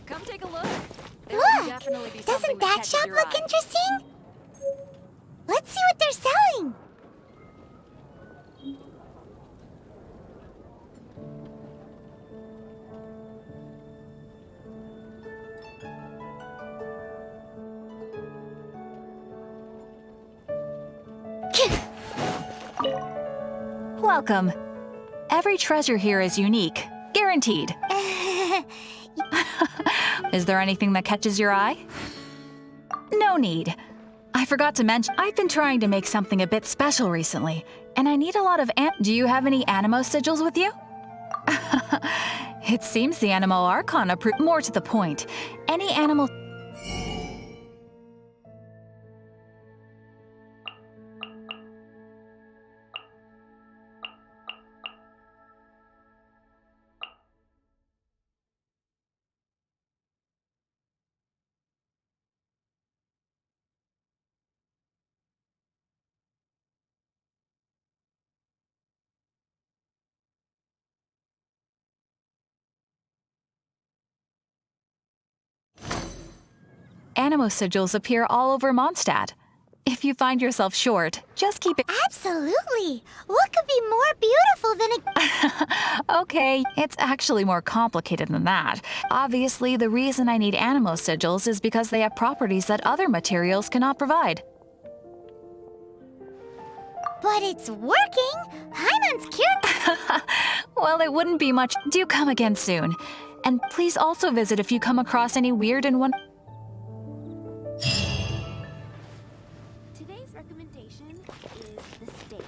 Come take a look. Look! Doesn't that shop look interesting? Let's see what they're selling! Welcome. Every treasure here is unique. Guaranteed. Is there anything that catches your eye? No need. I forgot to mention, I've been trying to make something a bit special recently, and I need a lot of Do you have any Animo sigils with you? It seems the Animo Archon approved. More to the point, any animal... Animo sigils appear all over Mondstadt. If you find yourself short, just keep it— Absolutely! What could be more beautiful than a— Okay, it's actually more complicated than that. Obviously, the reason I need Animo sigils is because they have properties that other materials cannot provide. But it's working! Hyman's cute! Well, it wouldn't be much. Do come again soon. And please also visit if you come across any weird and one— Today's recommendation is the steak.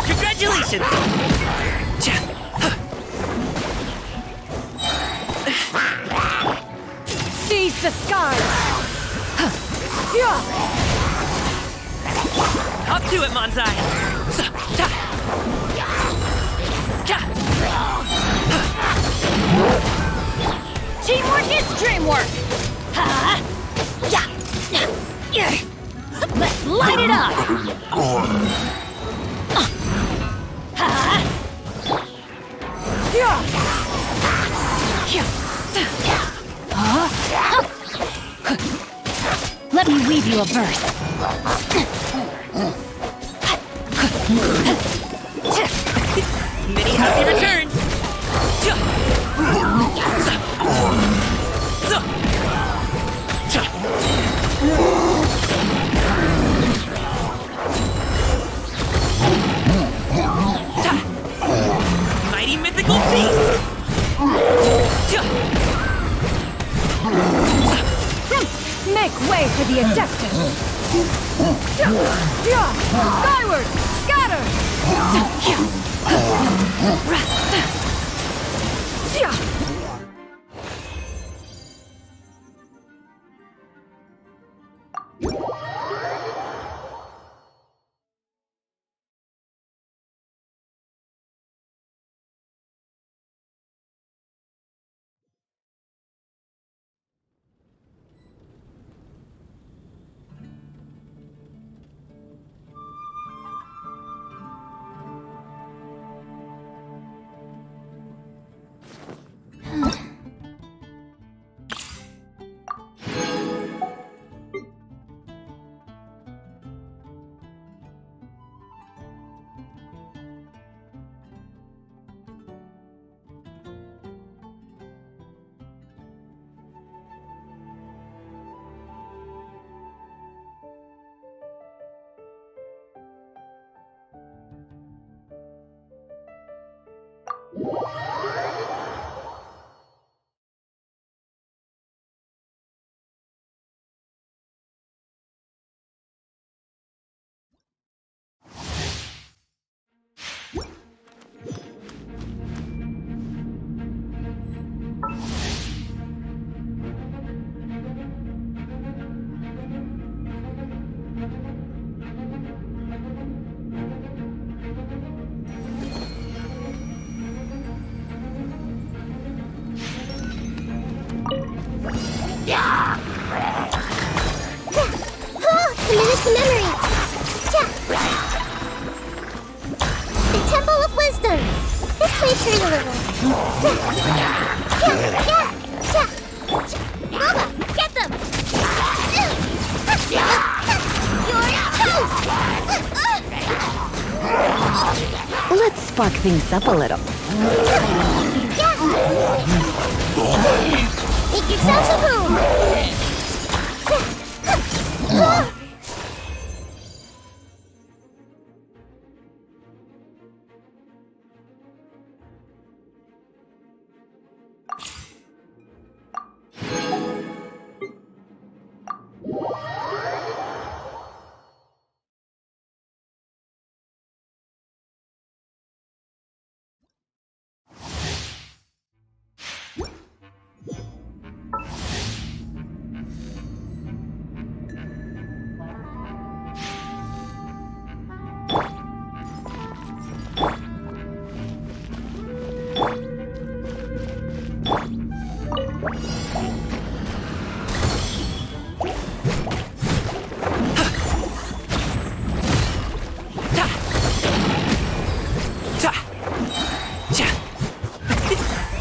Congratulations! Seize the skies! Up to it, Manzai! Teamwork is dreamwork! Let's light it up! weave you a verse. Many happy returns! Mighty mythical beast! Make way for the Adeptus! Skyward! Scatter! Committed to memory! The Temple of Wisdom! This way turn a little. Lava, get them! You're toast! Let's spark things up a little. Make yourselves a home!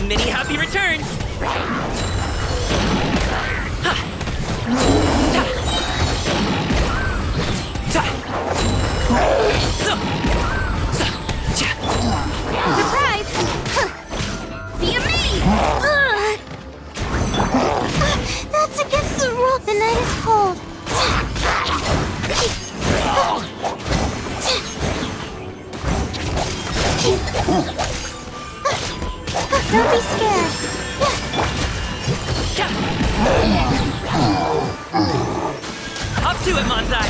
Many happy returns! Surprise! Be amazed! That's against the rule. The night is cold. Don't be scared. Up to it, Manzai!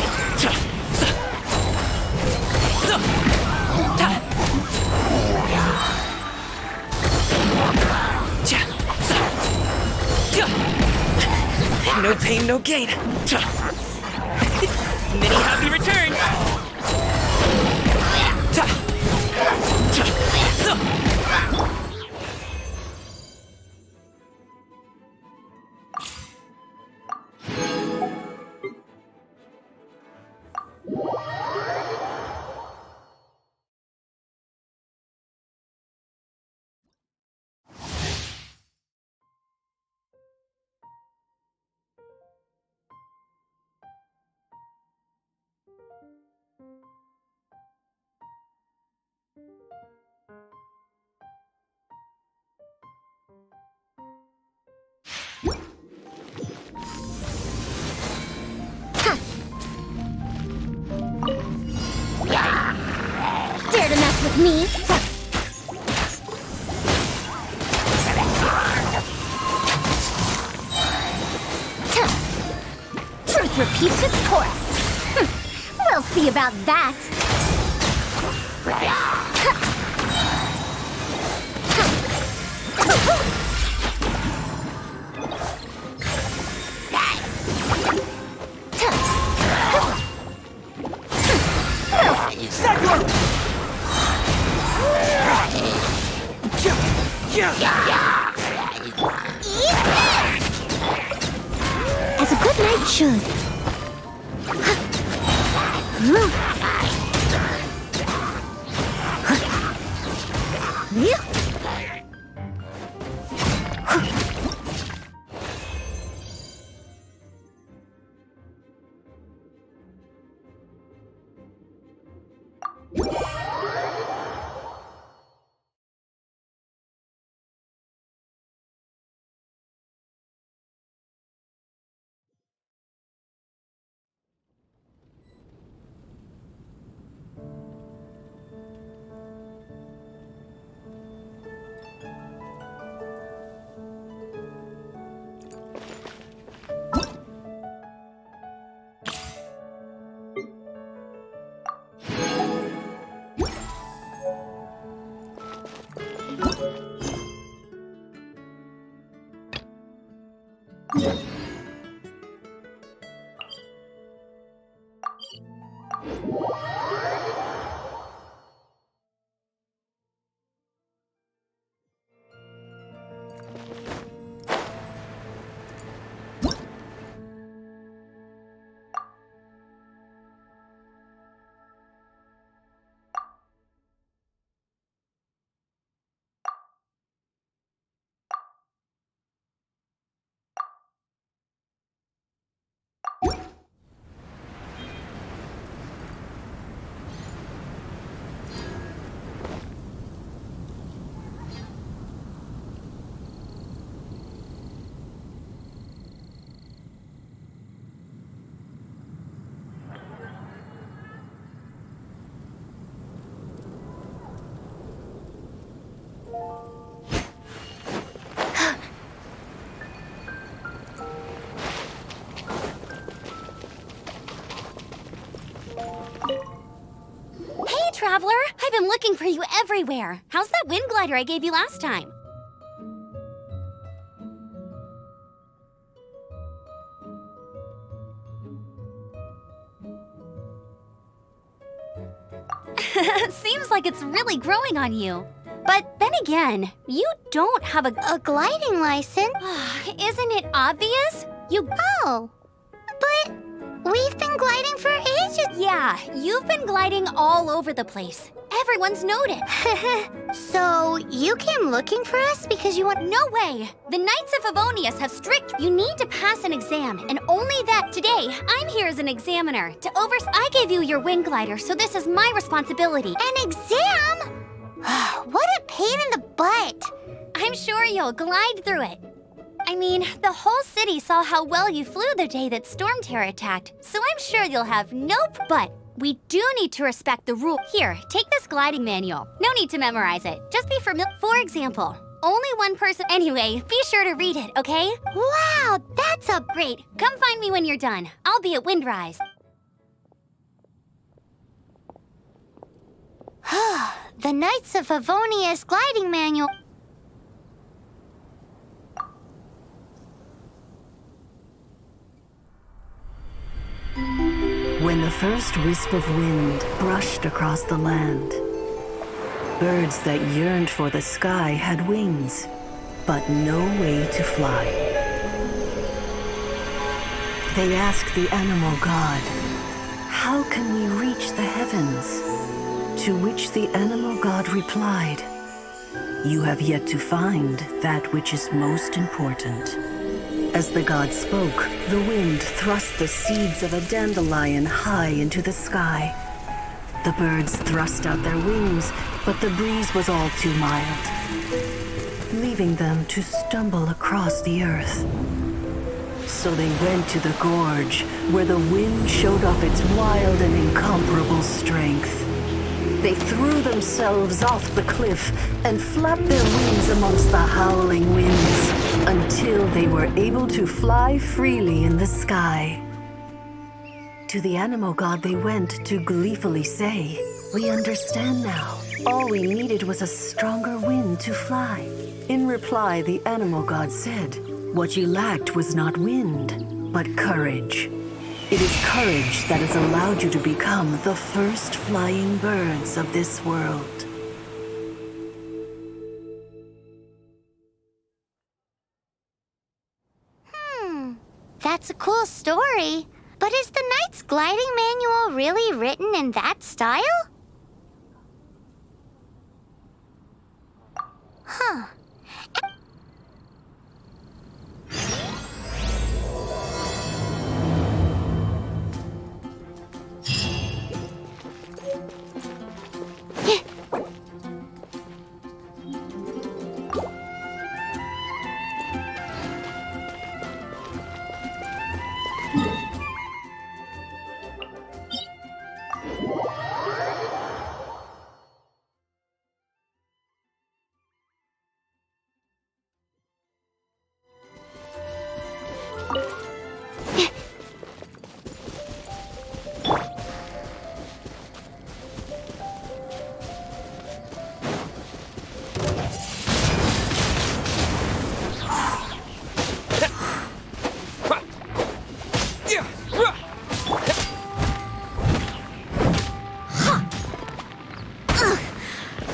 No pain, no gain. Many happy returns! mess with me. Truth repeats its course. We'll see about that. As a good knight should. Traveler, I've been looking for you everywhere. How's that wind glider I gave you last time? Seems like it's really growing on you. But then again, you don't have a gliding license? Isn't it obvious? Oh, but we've been gliding for ages. Yeah, you've been gliding all over the place. Everyone's noted. So, you came looking for us because you want— No way! The Knights of Favonius have strict— You need to pass an exam, and only that today, I'm here as an examiner to I gave you your wind glider, so this is my responsibility. An exam? What a pain in the butt. I'm sure you'll glide through it. I mean, the whole city saw how well you flew the day that Storm Terror attacked, so I'm sure you'll have but we do need to respect the rule. Here, take this gliding manual. No need to memorize it. Just be familiar. For example, only one person— Anyway, be sure to read it, okay? Wow, that's Great. Come find me when you're done. I'll be at Windrise. The Knights of Favonius gliding manual. When the first wisp of wind brushed across the land, birds that yearned for the sky had wings, but no way to fly. They asked the animal god, "How can we reach the heavens?" To which the animal god replied, "You have yet to find that which is most important." As the god spoke, the wind thrust the seeds of a dandelion high into the sky. The birds thrust out their wings, but the breeze was all too mild, leaving them to stumble across the earth. So they went to the gorge, where the wind showed off its wild and incomparable strength. They threw themselves off the cliff and flapped their wings amongst the howling winds until they were able to fly freely in the sky. To the animal god they went to gleefully say, "We understand now. All we needed was a stronger wind to fly." In reply, the animal god said, "What you lacked was not wind, but courage. It is courage that has allowed you to become the first flying birds of this world." That's a cool story. But is the Knight's gliding manual really written in that style? Huh.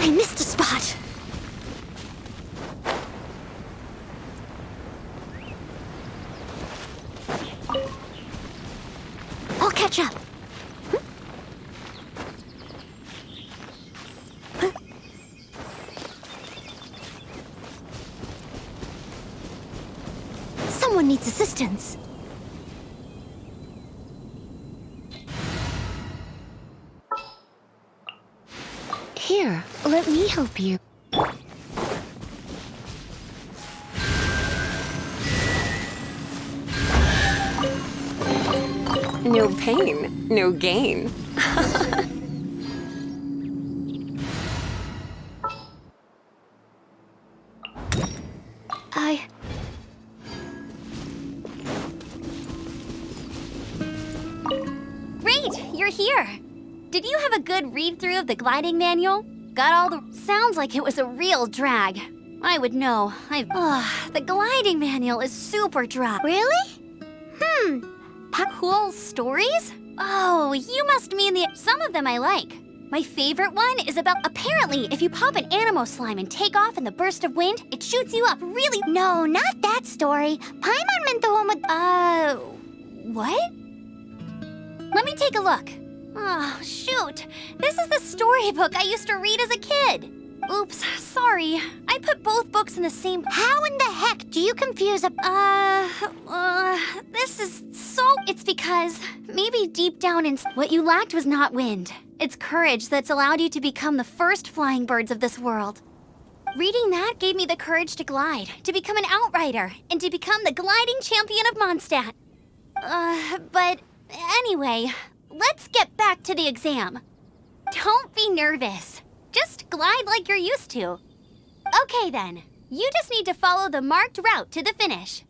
I missed a spot. I'll catch up. Someone needs assistance. Here, let me help you. No pain, no gain. Great, you're here. Did you have a good read-through of the gliding manual? Got all the... Sounds like it was a real drag. I would know. The gliding manual is super dry. Really? Cool stories? Oh, you must mean some of them I like. My favorite one is about apparently if you pop an animo slime and take off in the burst of wind, it shoots you up really... No, not that story. Paimon meant the one with... What? Let me take a look. Oh, shoot. This is the storybook I used to read as a kid. Oops, sorry. I put both books in the same... How in the heck do you confuse a... This is so... It's because maybe deep down what you lacked was not wind. It's courage that's allowed you to become the first flying birds of this world. Reading that gave me the courage to glide, to become an outrider, and to become the gliding champion of Mondstadt. But anyway, let's get back to the exam. Don't be nervous. Just glide like you're used to. Okay then, you just need to follow the marked route to the finish.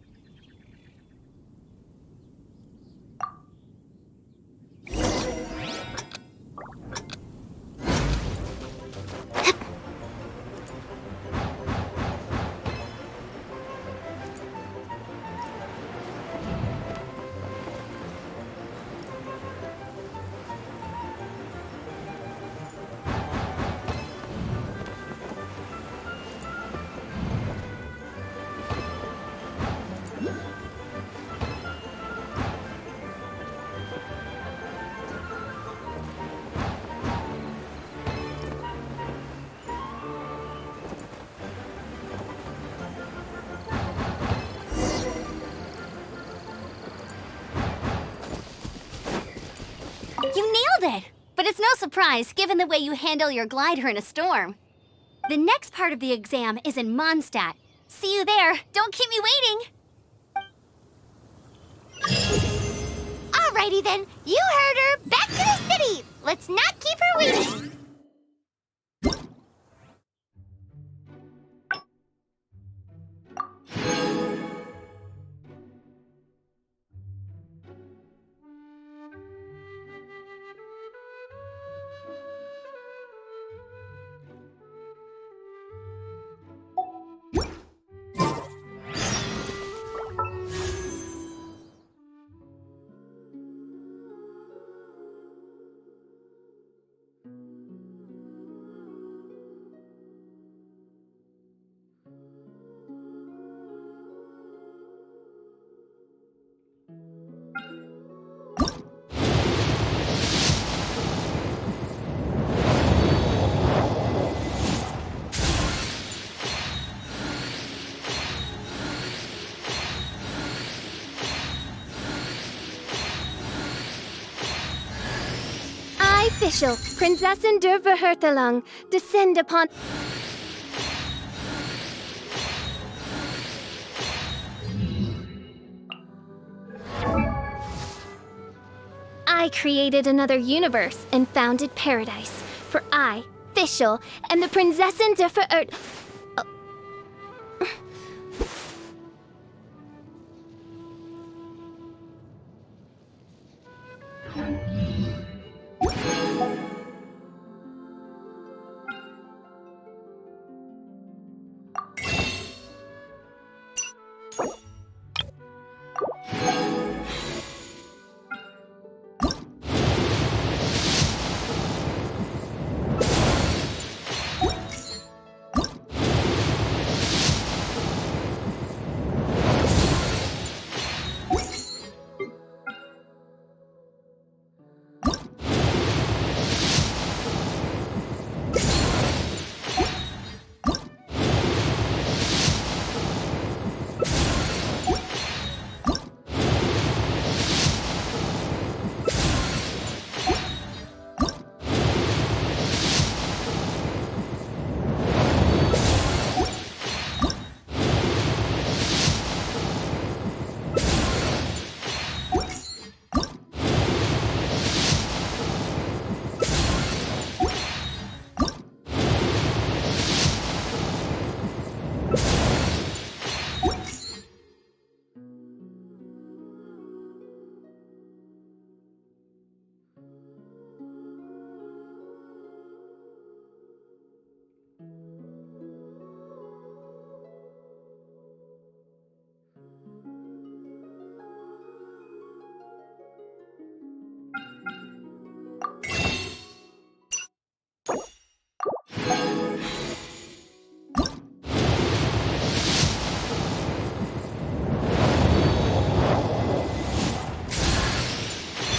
You nailed it! But it's no surprise, given the way you handle your glider in a storm. The next part of the exam is in Mondstadt. See you there. Don't keep me waiting! Alrighty then, you heard her. Back to the city. Let's not keep her waiting. Official, Prinzessin der Verhurtelung, descend upon... I created another universe and founded paradise. For I, Official, am the Prinzessin der Verhurt...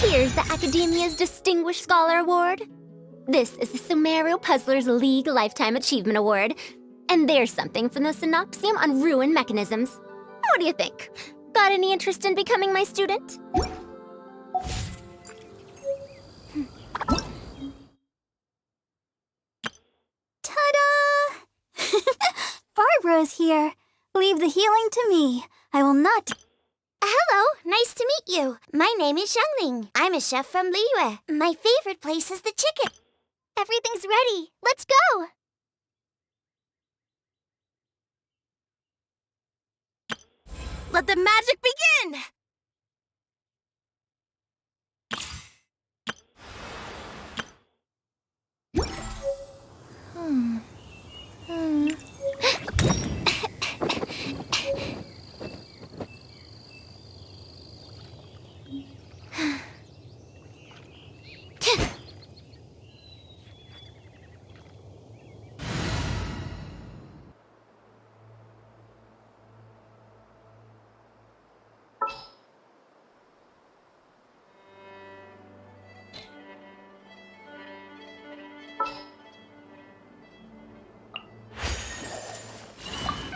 Here's the Academia's Distinguished Scholar Award. This is the Sumeru Puzzlers League Lifetime Achievement Award. And there's something from the Synopsium on Ruin Mechanisms. What do you think? Got any interest in becoming my student? Ta-da! Barbara's here. Leave the healing to me. I will not... Hello, nice to meet you. My name is Xiangling. I'm a chef from Liyue. My favorite place is the chicken. Everything's ready. Let's go! Let the magic begin!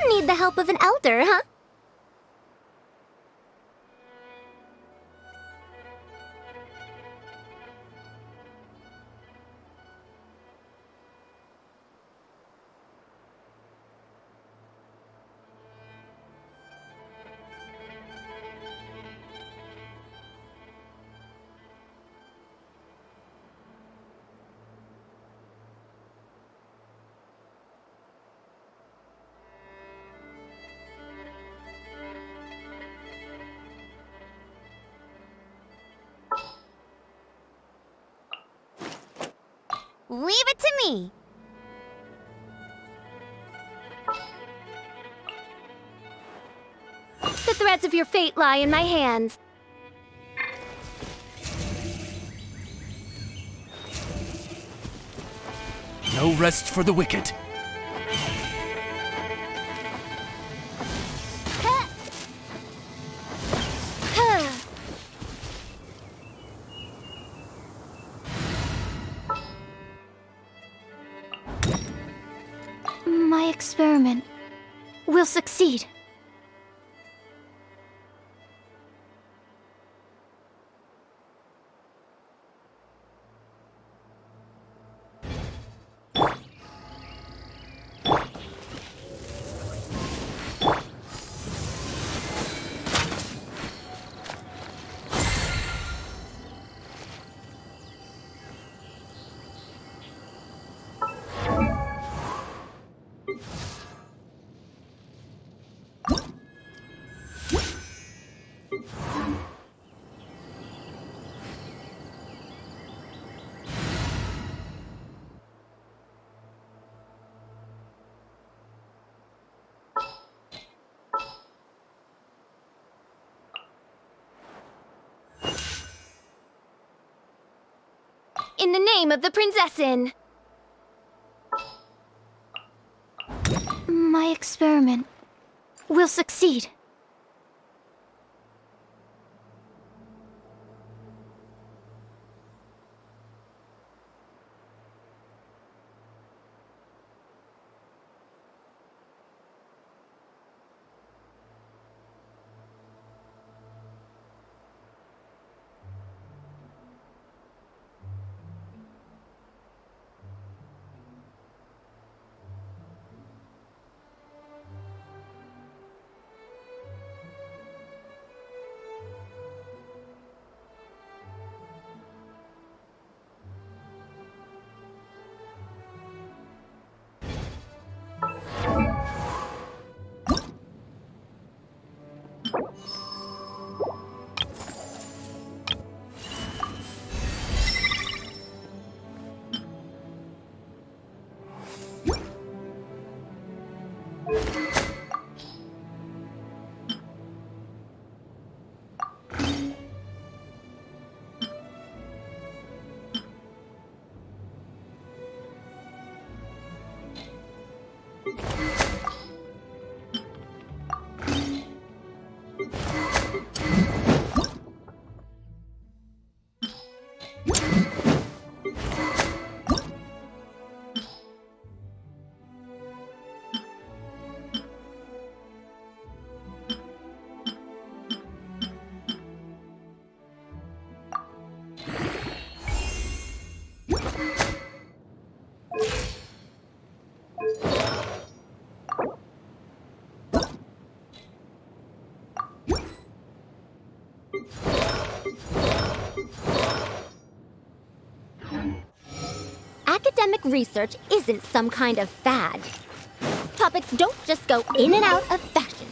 Need the help of an elder, huh? Leave it to me. The threads of your fate lie in my hands. No rest for the wicked. My experiment will succeed. In the name of the Prinzessin! My experiment will succeed. Academic research isn't some kind of fad. Topics don't just go in and out of fashion.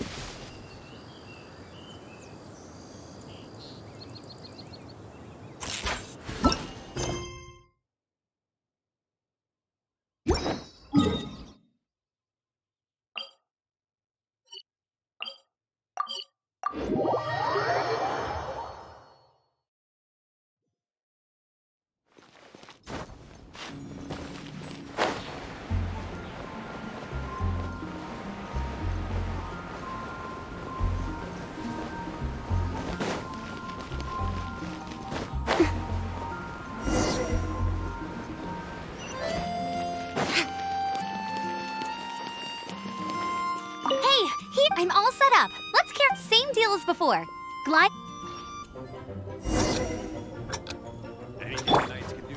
I'm all set up. Let's carry same deal as before. Glide. Anything the knights can do.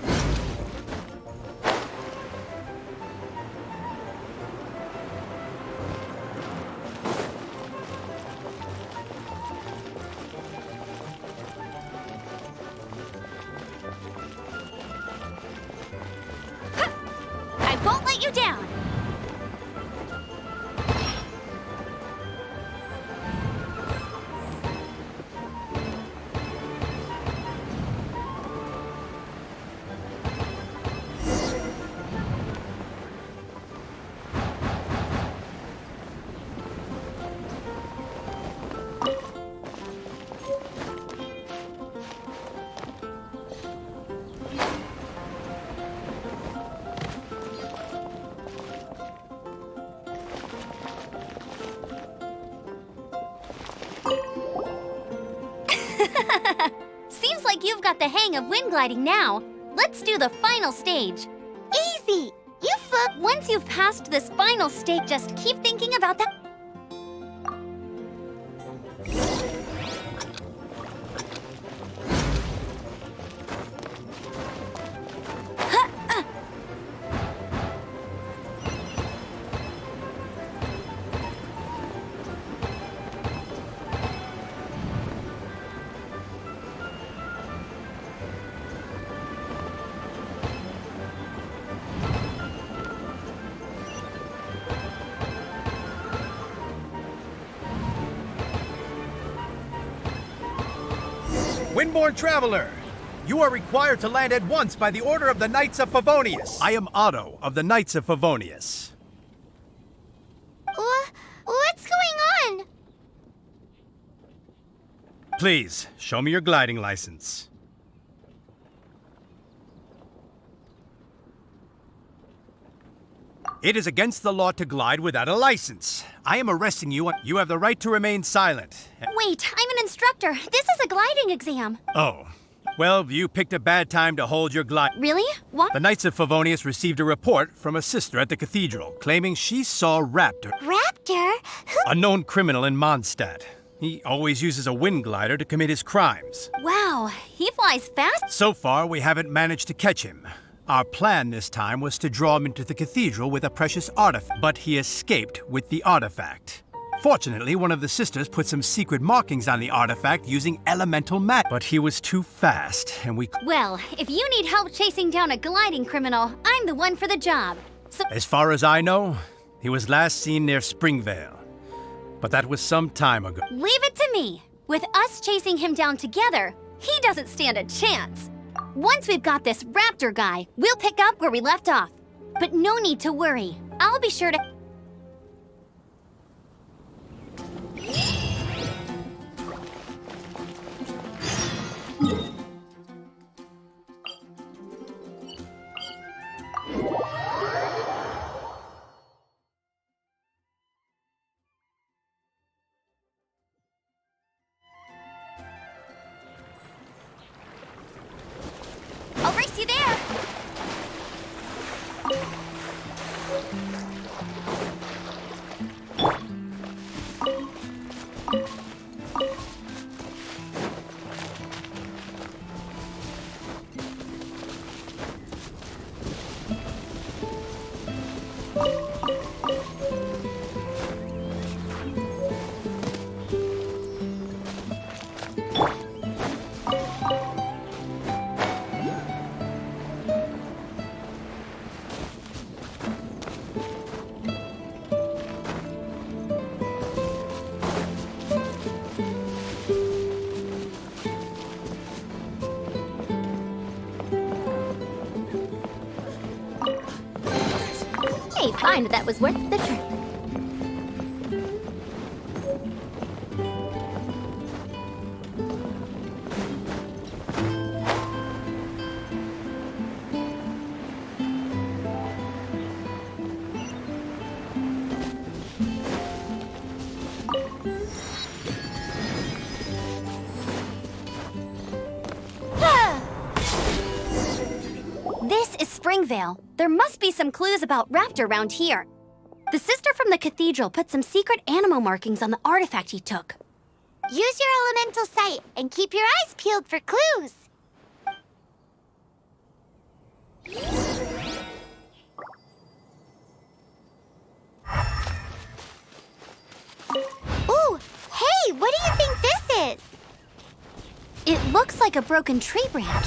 I won't let you down. Seems like you've got the hang of wind gliding now. Let's do the final stage. Easy! Once you've passed this final stage, just keep thinking about that. Windborne Traveler, you are required to land at once by the order of the Knights of Favonius. I am Otto of the Knights of Favonius. What's going on? Please, show me your gliding license. It is against the law to glide without a license. I am arresting you. You have the right to remain silent. Wait, I'm an instructor. This is a gliding exam. Oh. Well, you picked a bad time to hold your glide. Really? What? The Knights of Favonius received a report from a sister at the cathedral claiming she saw Raptor, Raptor? a known criminal in Mondstadt. He always uses a wind glider to commit his crimes. Wow, he flies fast? So far, we haven't managed to catch him. Our plan this time was to draw him into the cathedral with a precious artifact, but he escaped with the artifact. Fortunately, one of the sisters put some secret markings on the artifact using elemental magic, but he was too fast, and we... Well, if you need help chasing down a gliding criminal, I'm the one for the job. So As far as I know, he was last seen near Springvale. But that was some time ago. leave it to me. With us chasing him down together, he doesn't stand a chance. Once we've got this Raptor guy, we'll pick up where we left off. But no need to worry. I'll be sure to... I'll race you there! Hey, fine, that was worth the trip. This is Springvale. There must be some clues about Raptor around here. The sister from the cathedral put some secret animal markings on the artifact he took. Use your elemental sight and keep your eyes peeled for clues. Ooh, hey, what do you think this is? It looks like a broken tree branch.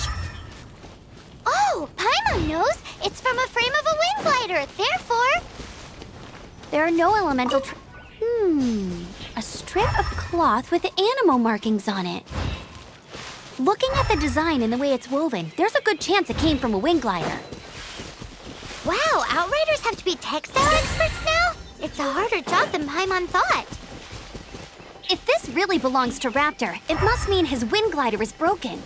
Oh, Paimon knows. It's from a frame of a wind glider. Therefore, There are no elemental a strip of cloth with animal markings on it. Looking at the design and the way it's woven, there's a good chance it came from a wind glider. wow, Outriders have to be textile experts now? It's a harder job than Paimon thought. If this really belongs to Raptor, it must mean his wind glider is broken.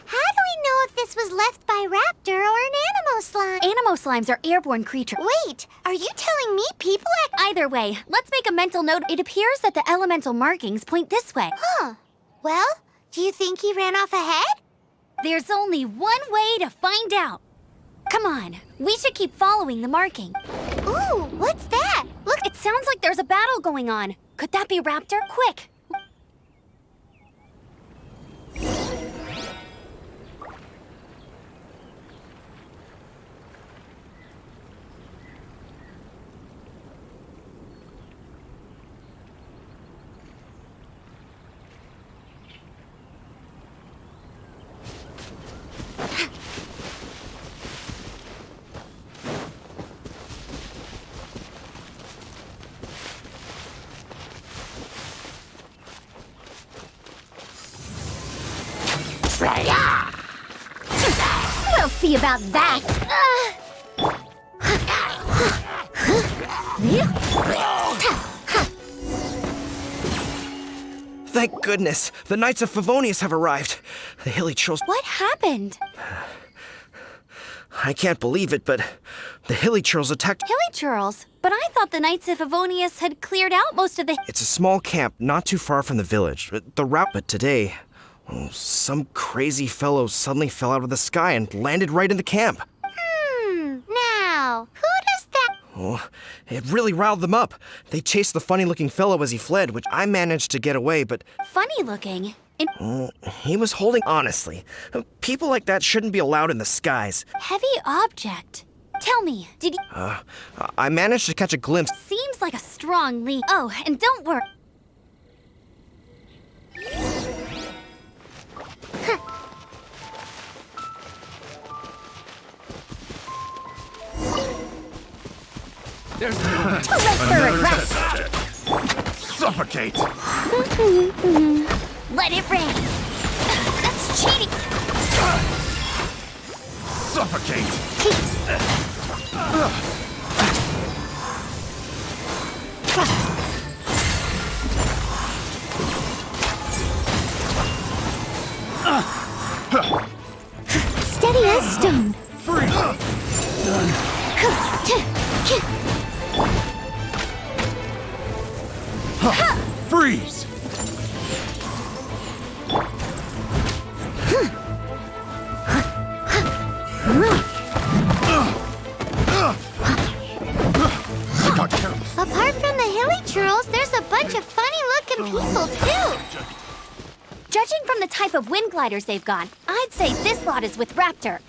How do we know if this was left by Raptor or an Animo slime? Animo slimes are airborne creatures. Wait, are you telling me people act... Either way, let's make a mental note. It appears that the elemental markings point this way. Huh. Well, do you think he ran off ahead? There's only one way to find out. Come on, we should keep following the marking. Ooh, what's that? Look, it sounds like there's a battle going on. Could that be Raptor? Quick! We'll see about that. Thank goodness, the Knights of Favonius have arrived. The hilly trolls. What happened? I can't believe it, but the hilly trolls attacked. Hilly churls? But I thought the Knights of Favonius had cleared out most of the. It's a small camp not too far from the village. The route, but today, some crazy fellow suddenly fell out of the sky and landed right in the camp. Now, who does that? Oh, it really riled them up. They chased the funny-looking fellow as he fled, which I managed to get away, but... Funny looking? He was holding... Honestly, people like that shouldn't be allowed in the skies. Heavy object. Tell me, did you... I managed to catch a glimpse. Seems like a strong lead. Oh, and don't worry. There's no To let her rest. suffocate. Let it rain. That's cheating. Suffocate. Steady as stone. Freeze. Apart from the hilly churls, there's a bunch of funny-looking people, too. Judging from the type of wind gliders they've got, I'd say this lot is with Raptor.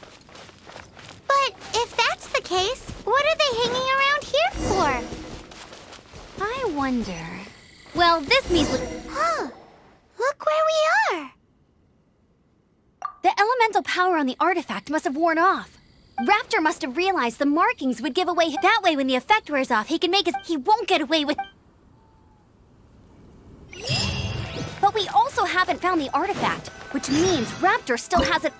But if that's the case, what are they hanging around here for? I wonder... Well, this means... Huh. Look where we are. The elemental power on the artifact must have worn off. Raptor must have realized the markings would give away. That way, when the effect wears off, he can make his... He won't get away with... But we also haven't found the artifact, which means Raptor still has it...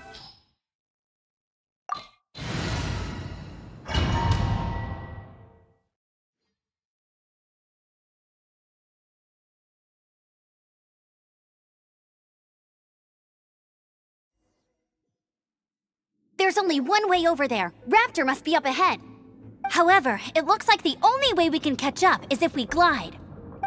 There's only one way over there. Raptor must be up ahead. However, it looks like the only way we can catch up is if we glide.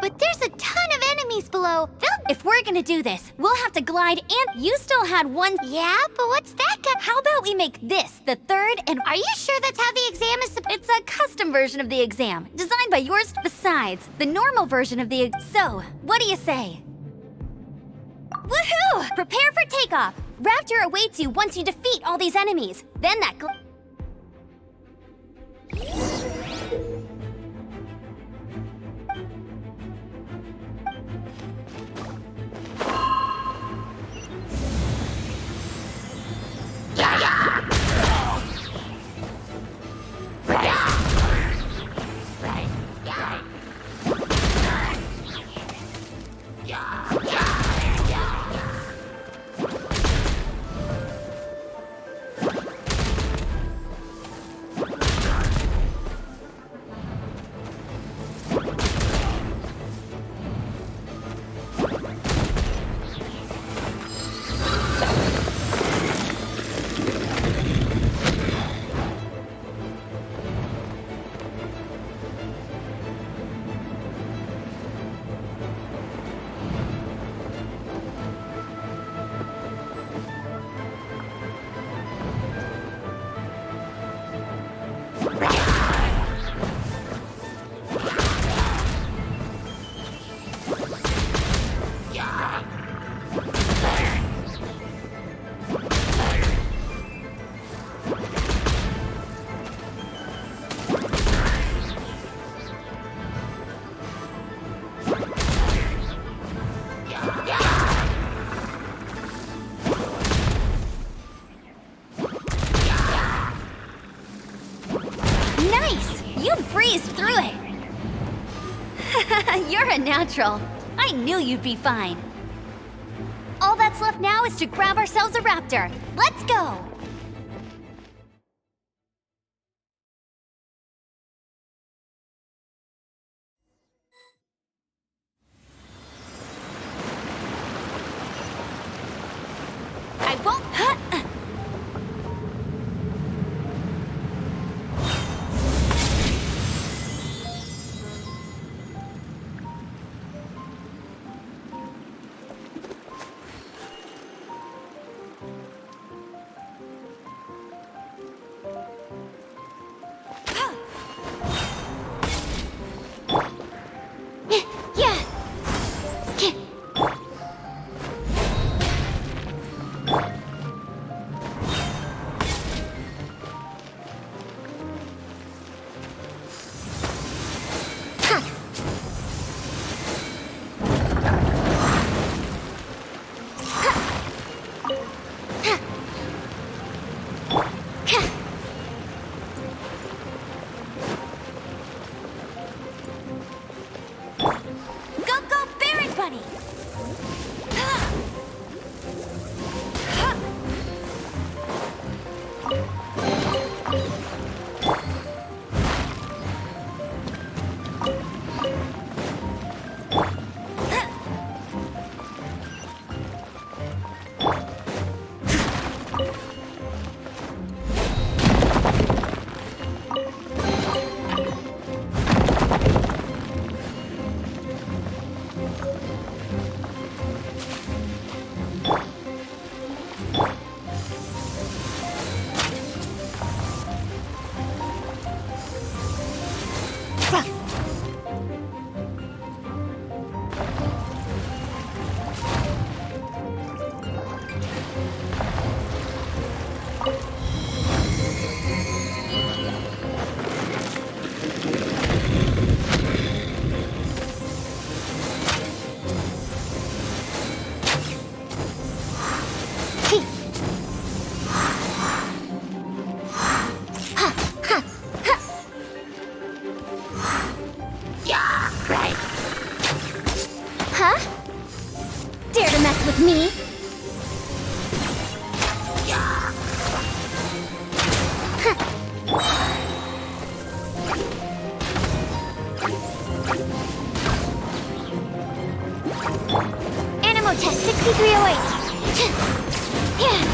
But there's a ton of enemies below. If we're gonna do this, we'll have to glide and you still had one... Yeah, but what's that How about we make this the third and... Are you sure that's how the exam is It's a custom version of the exam, designed by yours. Besides, the normal version of the... So, what do you say? Woohoo! Prepare for takeoff! Raptor awaits you once you defeat all these enemies. Then that You're a natural. I knew you'd be fine. All that's left now is to grab ourselves a raptor. Let's go! Huh? Dare to mess with me? Animo test 6308. Yeah.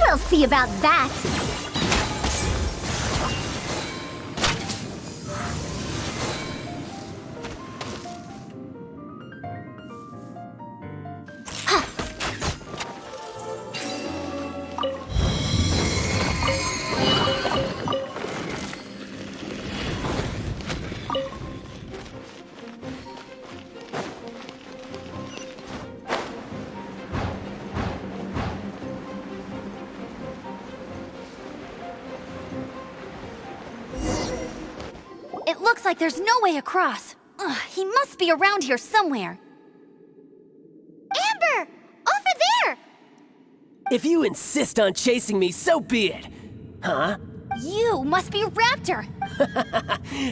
We'll see about that. It looks like there's no way across. Ugh, he must be around here somewhere. Amber! Over there! If you insist on chasing me, so be it. Huh? You must be Raptor.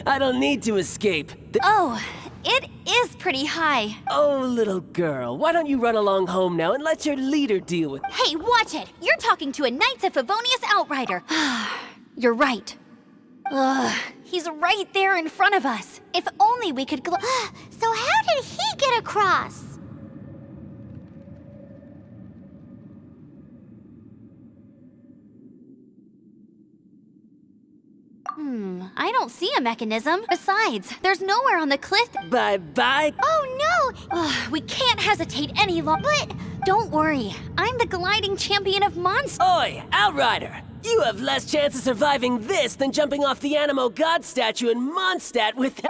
I don't need to escape. Oh, it is pretty high. Oh, little girl, why don't you run along home now and let your leader deal with... Hey, watch it! You're talking to a Knights of Favonius outrider. You're right. Ugh, he's right there in front of us. If only we could So how did he get across? I don't see a mechanism. Besides, there's nowhere on the cliff. Bye-bye. Oh no! We can't hesitate any longer. But don't worry, I'm the gliding champion of monsters. Oi, Outrider! You have less chance of surviving this than jumping off the Animo God statue in Mondstadt with...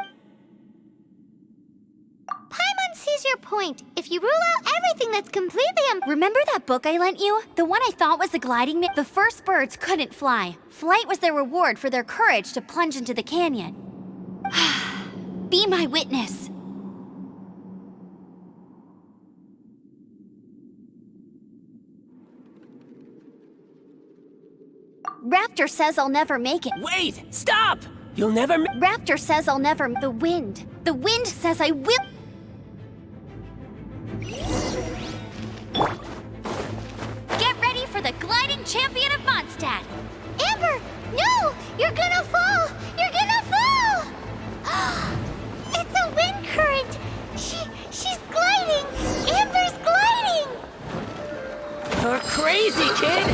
Paimon sees your point. If you rule out everything that's completely Remember that book I lent you? The one I thought was the gliding The first birds couldn't fly. Flight was their reward for their courage to plunge into the canyon. Be my witness. Raptor says I'll never make it. Wait! Stop! You'll never Raptor says I'll never... The wind. The wind says I will... Get ready for the gliding champion of Mondstadt. Amber! No! You're gonna fall! You're gonna fall! It's a wind current! She's gliding! Amber's gliding! You're crazy, kid!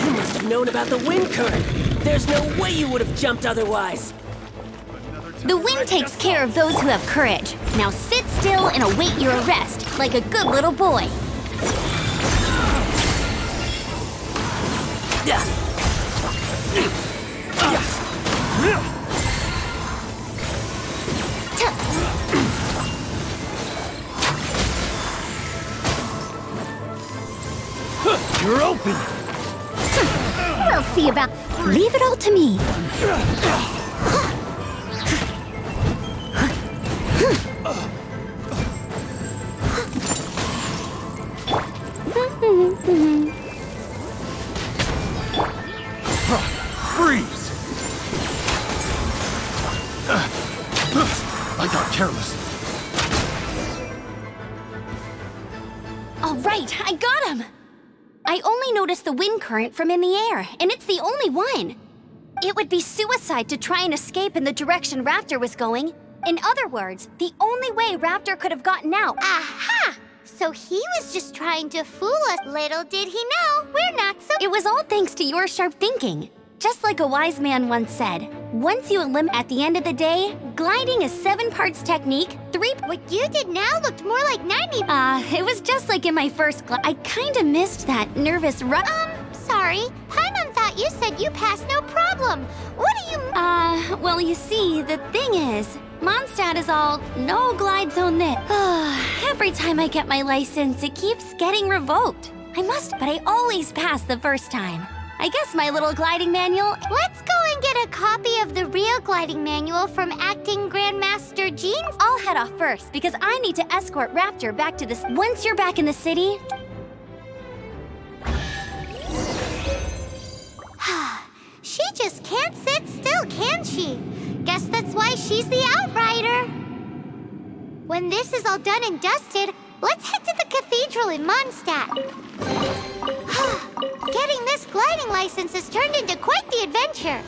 You must have known about the wind current. There's no way you would have jumped otherwise. The wind takes care of those who have courage. Now sit still and await your arrest, like a good little boy. You're open! We'll see about... Leave it all to me. Freeze! I got careless. All right, I got him! I only noticed the wind current from in the air, and it's the only one. It would be suicide to try and escape in the direction Raptor was going. In other words, the only way Raptor could have gotten out. Aha! So he was just trying to fool us. Little did he know, we're not so... It was all thanks to your sharp thinking. Just like a wise man once said, once you eliminate at the end of the day, gliding is 7 parts technique, 3... What you did now looked more like 90... It was just like in my first I kinda missed that nervous sorry. Paimon thought you said you passed no problem. What do you... well, you see, the thing is, Mondstadt is all no glide zone this. Every time I get my license, it keeps getting revoked. But I always pass the first time. I guess my little gliding manual... Let's go and get a copy of the real gliding manual from Acting Grandmaster Jeans. I'll head off first, because I need to escort Raptor back to this... Once you're back in the city... She just can't sit still, can she? Guess that's why she's the Outrider. When this is all done and dusted, let's head to the cathedral in Mondstadt. Getting this gliding license has turned into quite the adventure.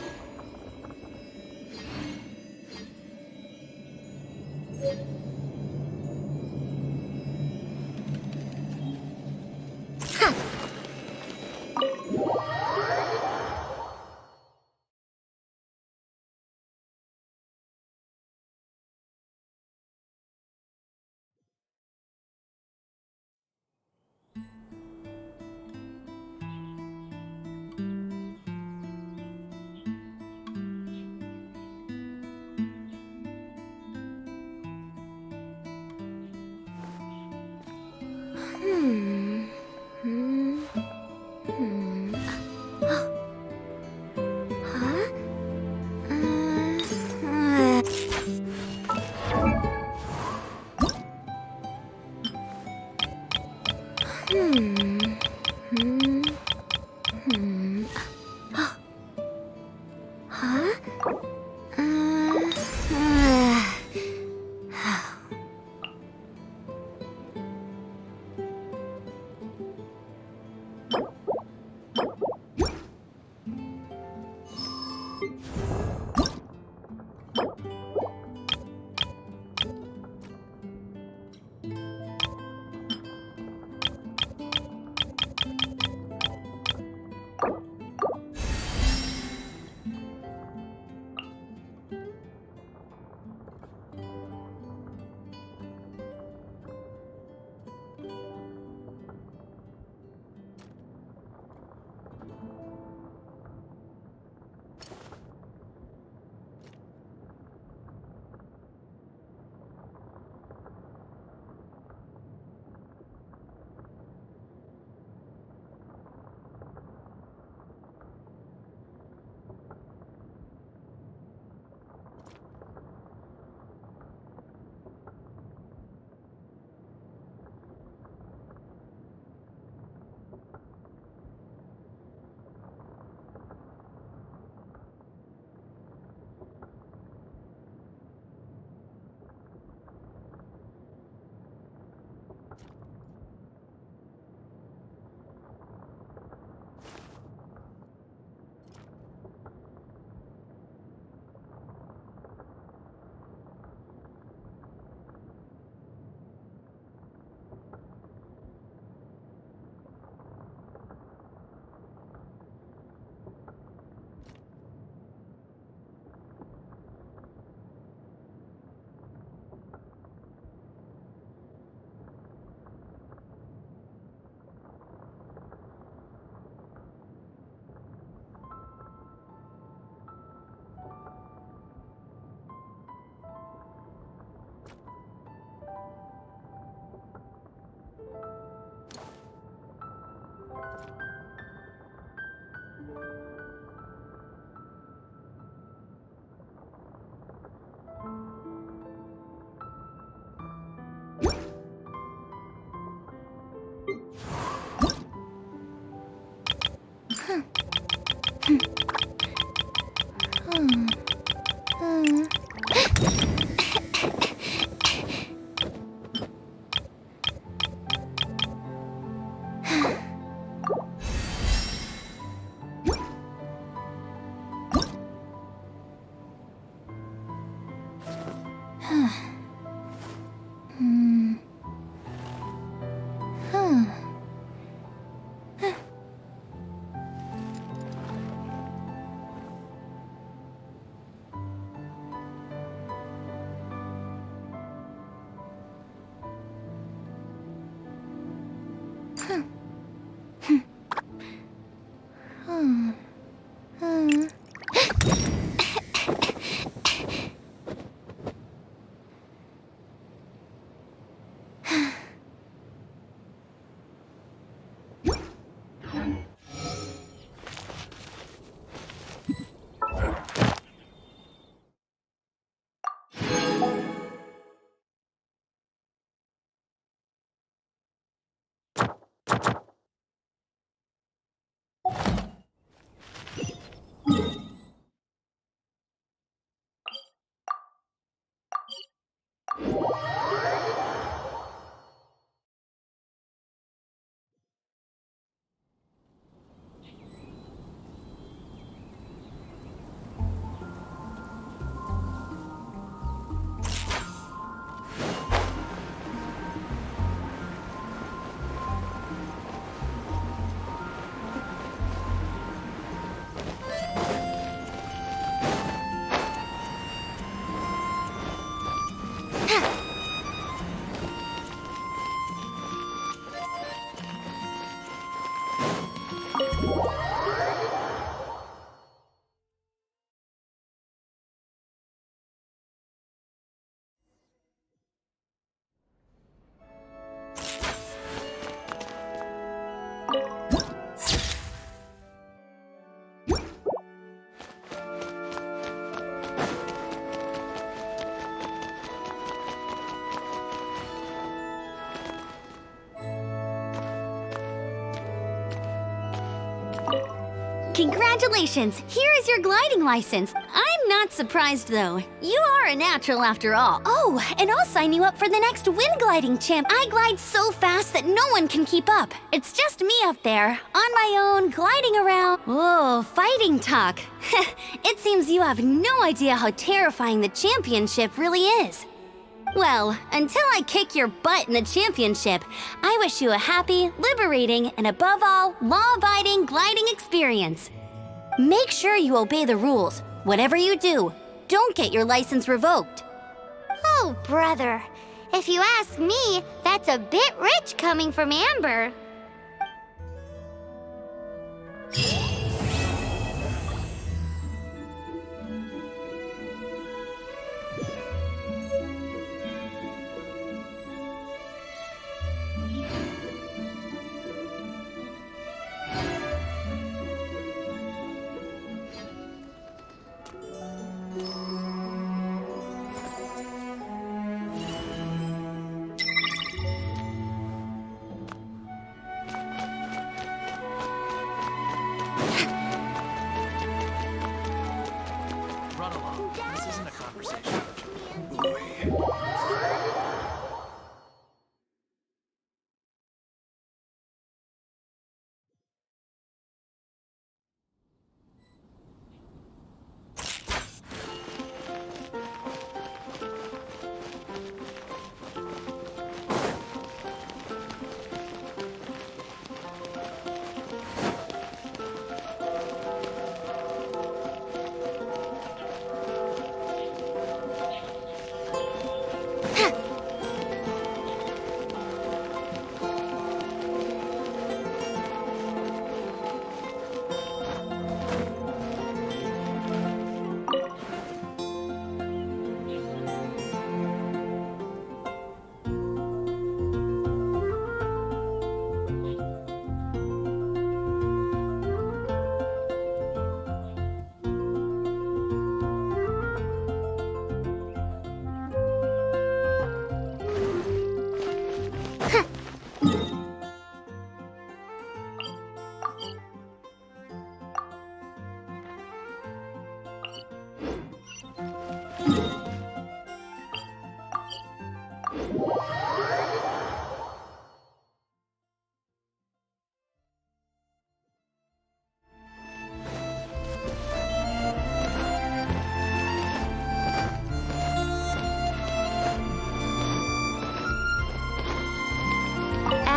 Congratulations! Here is your gliding license. I'm not surprised, though. You are a natural after all. Oh, and I'll sign you up for the next wind gliding champ. I glide so fast that no one can keep up. It's just me up there, on my own, gliding around. Whoa, fighting talk. It seems you have no idea how terrifying the championship really is. Well, until I kick your butt in the championship, I wish you a happy, liberating, and above all, law-abiding gliding experience. Make sure you obey the rules. Whatever you do, don't get your license revoked. Oh, brother. If you ask me, that's a bit rich coming from Amber.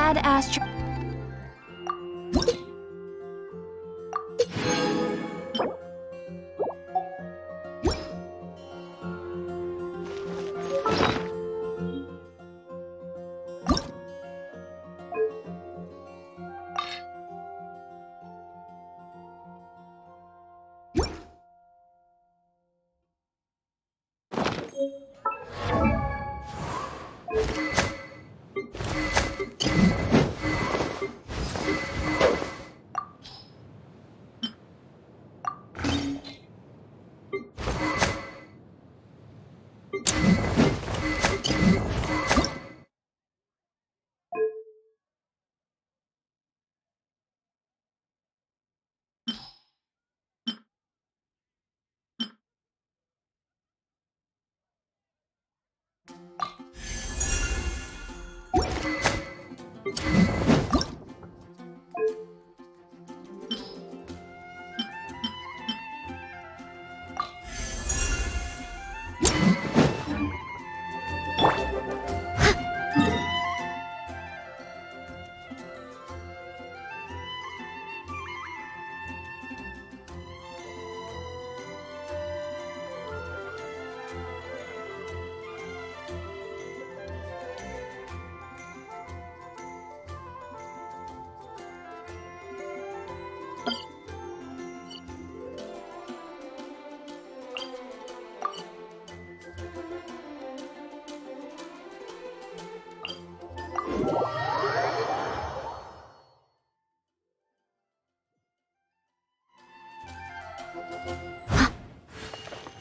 badass.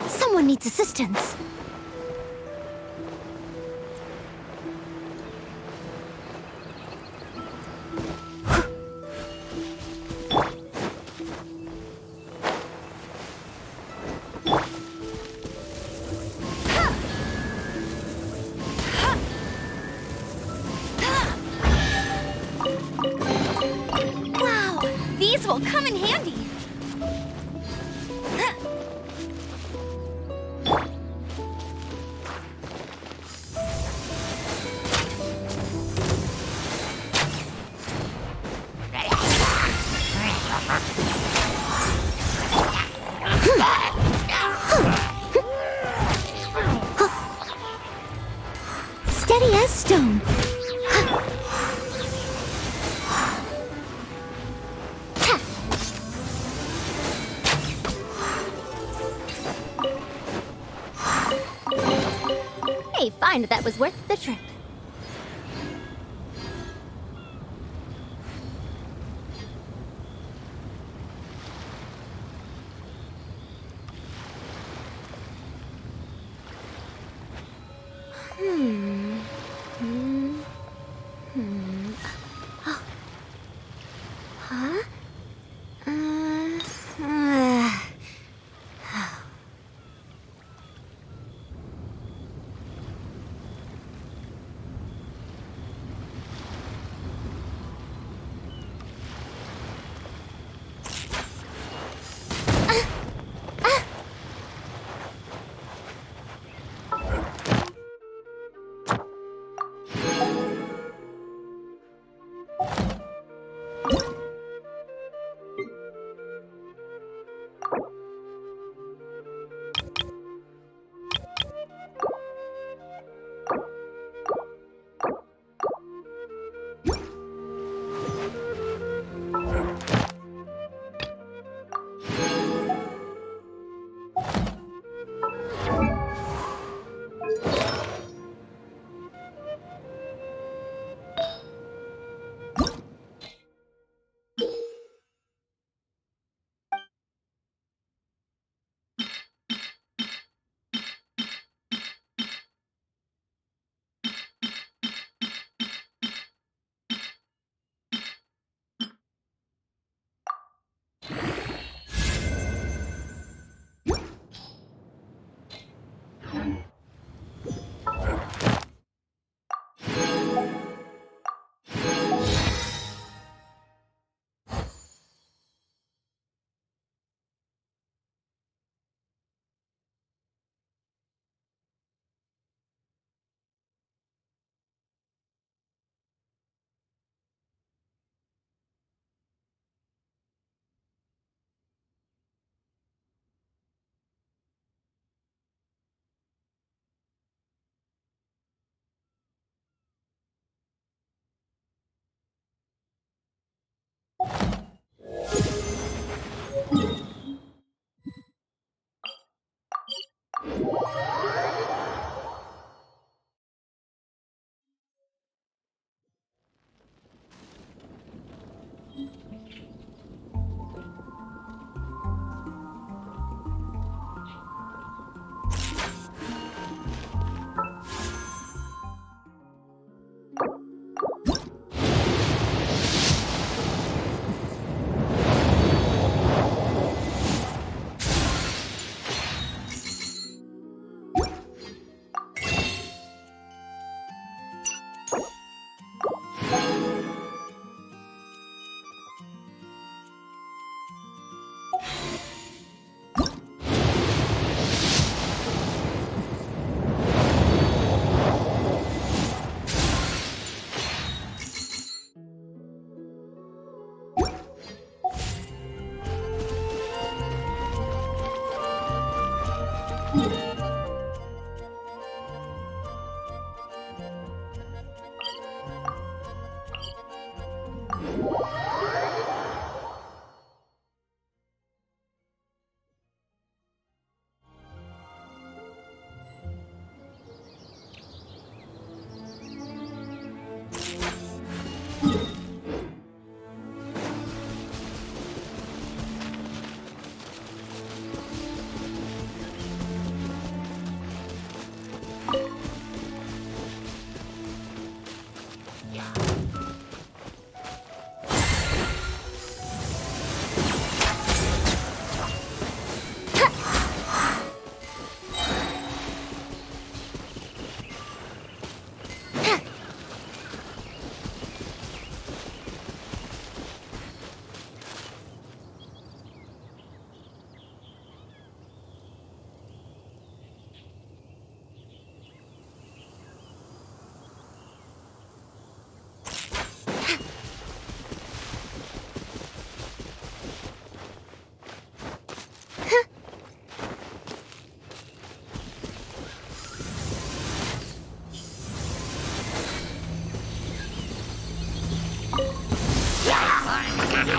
Someone needs assistance. Wow, these will come in handy. Steady as stone. Hey, fine, that was worth the trip.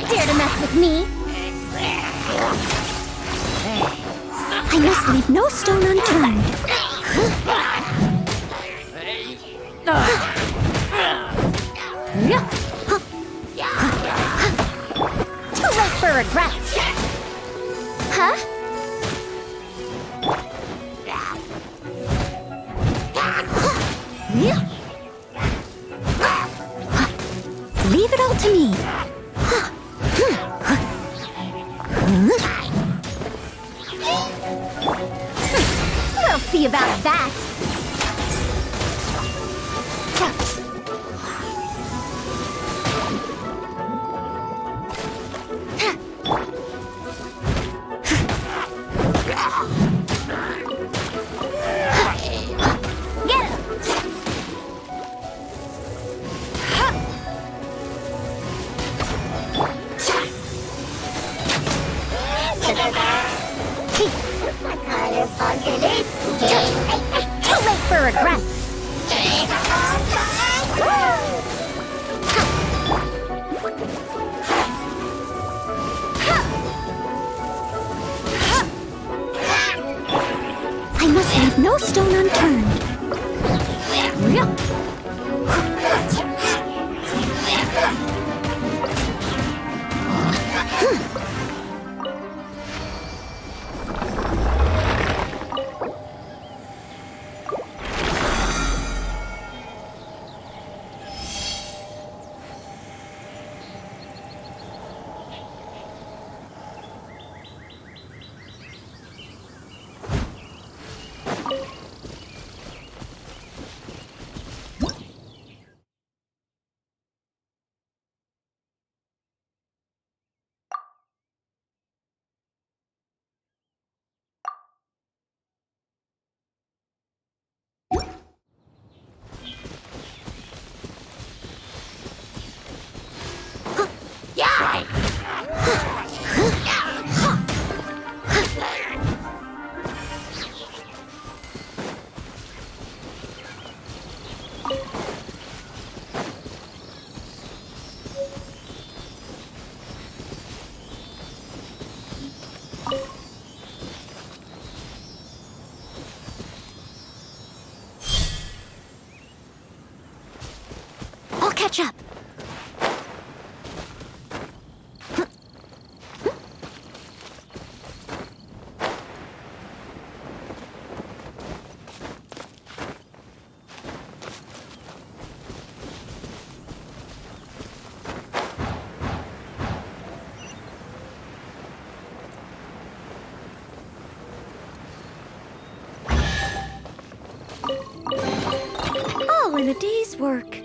Dare to mess with me? I must leave no stone unturned. Too late for regrets. Huh? Leave it all to me. We'll see about that. Get him! Too late for regrets. I must leave no stone unturned. catch up. All in a day's work.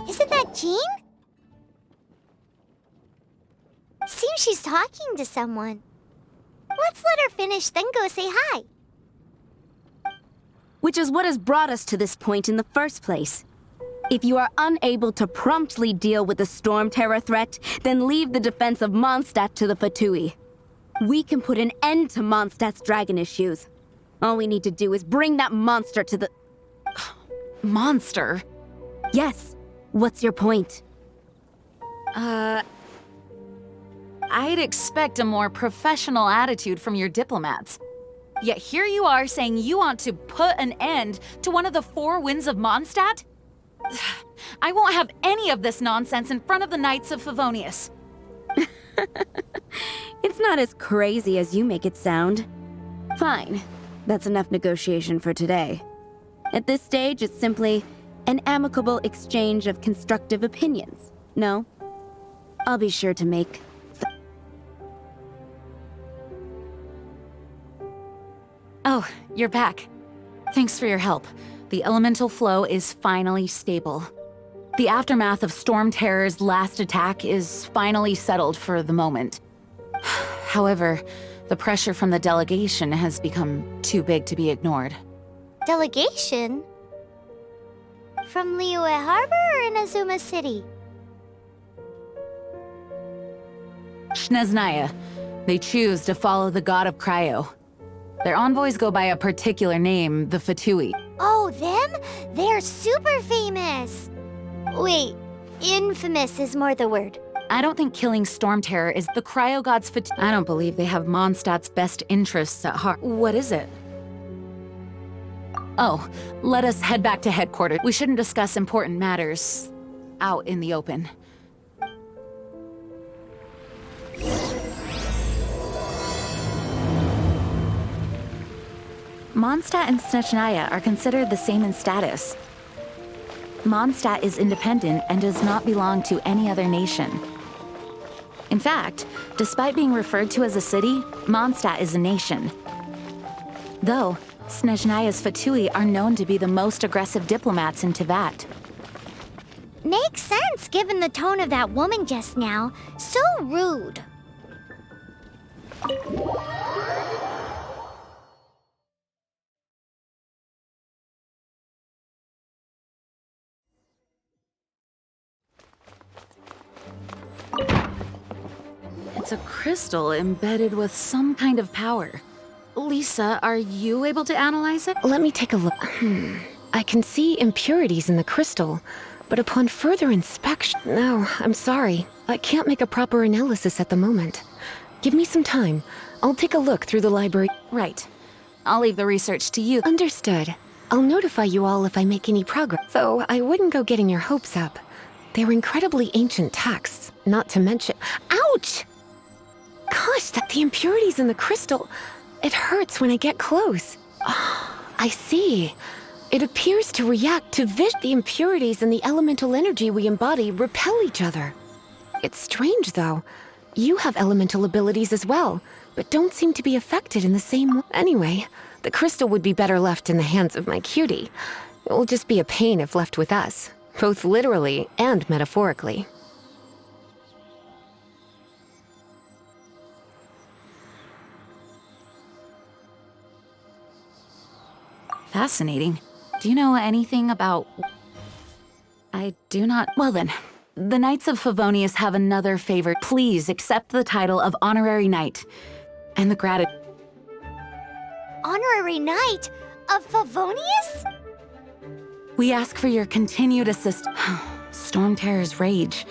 Isn't that Jean? Seems she's talking to someone. Let's let her finish, then go say hi. Which is what has brought us to this point in the first place. If you are unable to promptly deal with the Storm Terror threat, then leave the defense of Mondstadt to the Fatui. We can put an end to Mondstadt's dragon issues. All we need to do is bring that monster to the... Monster? Yes. What's your point? I'd expect a more professional attitude from your diplomats. Yet here you are saying you want to put an end to one of the four winds of Mondstadt? I won't have any of this nonsense in front of the Knights of Favonius. It's not as crazy as you make it sound. Fine. That's enough negotiation for today. At this stage, it's simply an amicable exchange of constructive opinions. No? I'll be sure to make... Oh, you're back. Thanks for your help. The elemental flow is finally stable. The aftermath of Storm Terror's last attack is finally settled for the moment. However, the pressure from the delegation has become too big to be ignored. Delegation? From Liyue Harbor or Inazuma City? Snezhnaya. They choose to follow the god of Cryo. Their envoys go by a particular name, the Fatui. Oh, them? They're super famous! Wait, infamous is more the word. I don't think killing Storm Terror is the Cryo god's Fatui. I don't believe they have Mondstadt's best interests at heart. What is it? Oh, let us head back to headquarters. We shouldn't discuss important matters out in the open. Mondstadt and Snezhnaya are considered the same in status. Mondstadt is independent and does not belong to any other nation. In fact, despite being referred to as a city, Mondstadt is a nation. Though, Snezhnaya's Fatui are known to be the most aggressive diplomats in Teyvat. Makes sense given the tone of that woman just now. So rude. It's a crystal embedded with some kind of power. Lisa, are you able to analyze it? Let me take a look. I can see impurities in the crystal, but upon further inspection... No, I'm sorry. I can't make a proper analysis at the moment. Give me some time. I'll take a look through the library. Right. I'll leave the research to you. Understood. I'll notify you all if I make any progress. Though, I wouldn't go getting your hopes up. They're incredibly ancient texts, not to mention... Ouch! Gosh, the impurities in the crystal... It hurts when I get close. I see. It appears to react to the impurities and the elemental energy we embody repel each other. It's strange, though. You have elemental abilities as well, but don't seem to be affected in the same way. Anyway, the crystal would be better left in the hands of my cutie. It will just be a pain if left with us, both literally and metaphorically. Fascinating. Do you know anything about... I do not... Well then, the Knights of Favonius have another favor. Please accept the title of Honorary Knight. And the gratitude... Honorary Knight of Favonius? We ask for your continued assistance. Storm Terror's rage.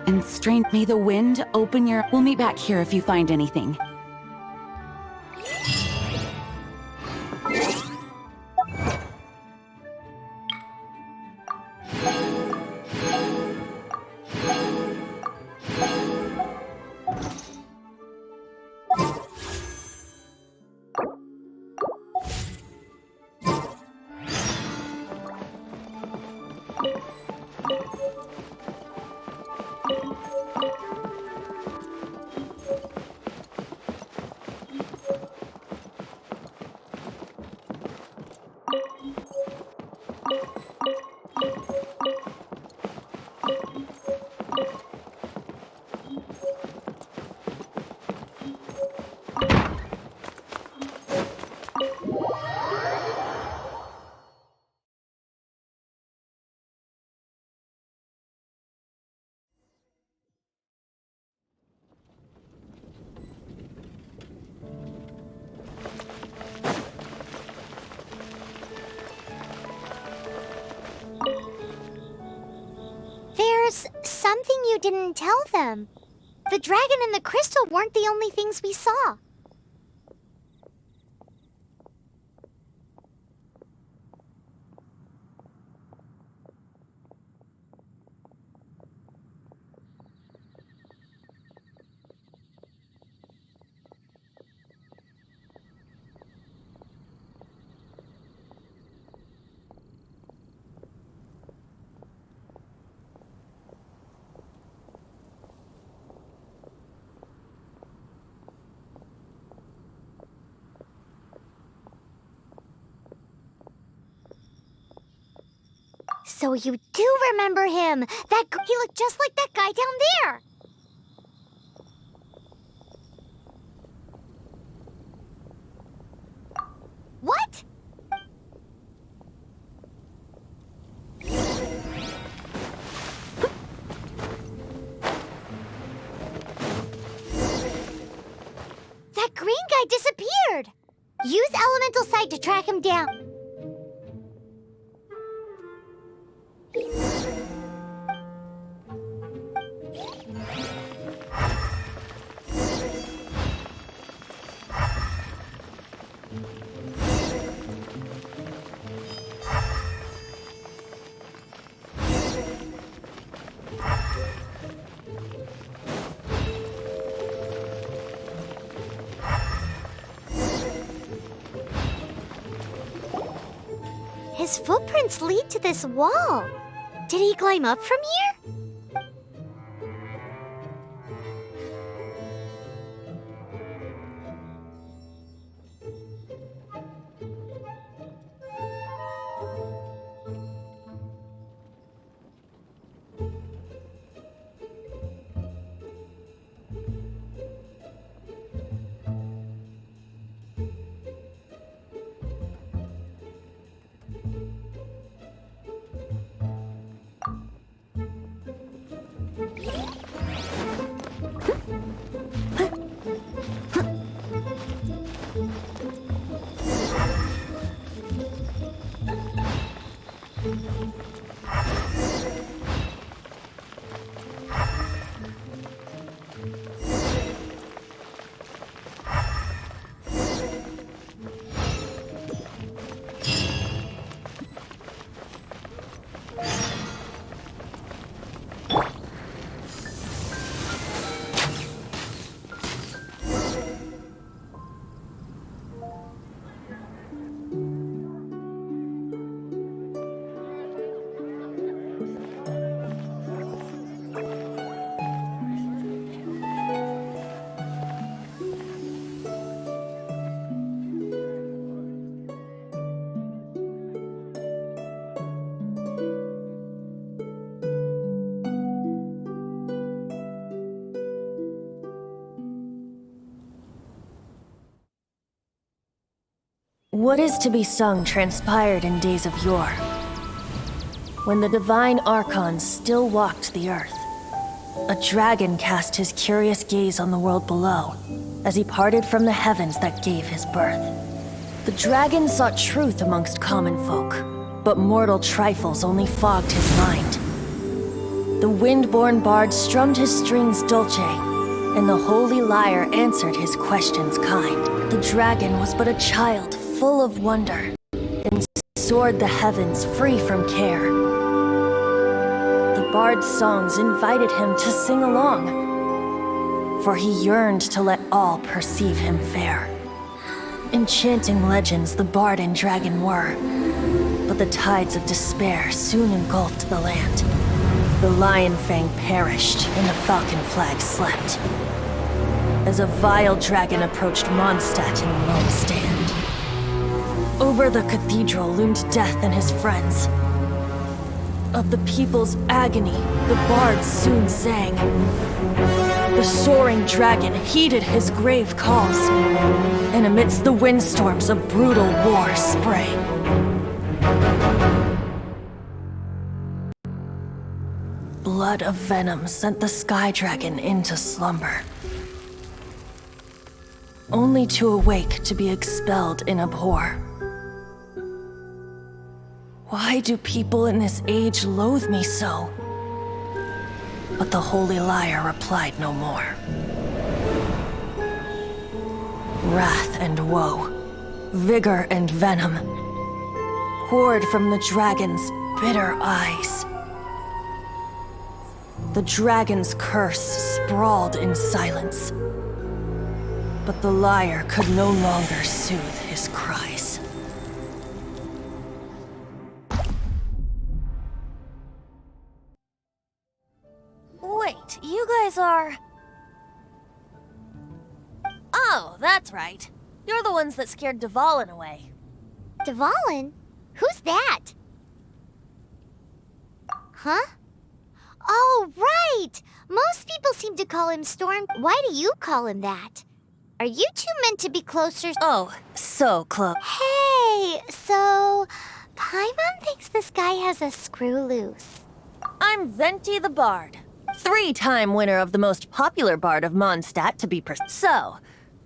And strength. May the wind open your... We'll meet back here if you find anything. There's something you didn't tell them. The dragon and the crystal weren't the only things we saw. So you do remember him! He looked just like that guy down there! What? That green guy disappeared! Use Elemental Sight to track him down. His footprints lead to this wall. Did he climb up from here? What is to be sung transpired in days of yore, when the divine archons still walked the earth. A dragon cast his curious gaze on the world below, as he parted from the heavens that gave his birth. The dragon sought truth amongst common folk, but mortal trifles only fogged his mind. The wind-born bard strummed his strings dulce, and the holy lyre answered his questions kind. The dragon was but a child full of wonder, and soared the heavens free from care. The bard's songs invited him to sing along, for he yearned to let all perceive him fair. Enchanting legends the bard and dragon were, but the tides of despair soon engulfed the land. The lion fang perished, and the falcon flag slept, as a vile dragon approached Mondstadt in lone stand. Over the cathedral loomed death and his friends. Of the people's agony, the bards soon sang. The soaring dragon heeded his grave calls, and amidst the windstorms a brutal war sprang. Blood of venom sent the sky dragon into slumber, only to awake to be expelled in abhor. Why do people in this age loathe me so? But the holy lyre replied no more. Wrath and woe, vigor and venom, poured from the dragon's bitter eyes. The dragon's curse sprawled in silence, but the lyre could no longer soothe his cries. Wait, you guys are... Oh, that's right. You're the ones that scared Dvalin away. Dvalin? Who's that? Huh? Oh, right! Most people seem to call him Storm. Why do you call him that? Are you two meant to be closer? Oh, so close. Hey, so... Paimon thinks this guy has a screw loose. I'm Venti the Bard. 3-time winner of the most popular bard of Mondstadt, to be precise. So,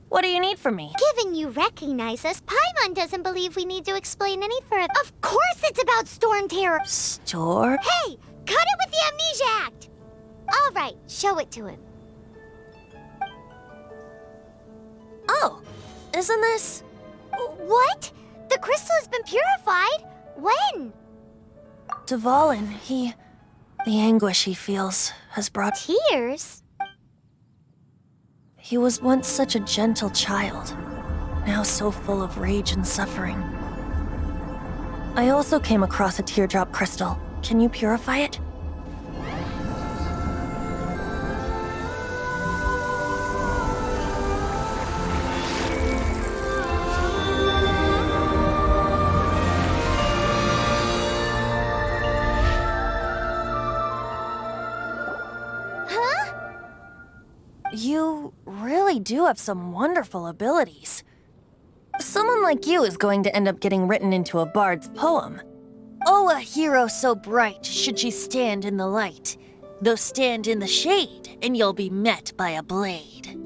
what do you need from me? Given you recognize us, Paimon doesn't believe we need to explain any further. Of course it's about Storm Terror. Storm? Hey! Cut it with the Amnesia Act! All right, show it to him. Oh, isn't this... What? The crystal has been purified? When? Dvalin, the anguish he feels has brought... Tears? He was once such a gentle child, now so full of rage and suffering. I also came across a teardrop crystal. Can you purify it? You really do have some wonderful abilities. Someone like you is going to end up getting written into a bard's poem. Oh, a hero so bright should she stand in the light, though stand in the shade, and you'll be met by a blade.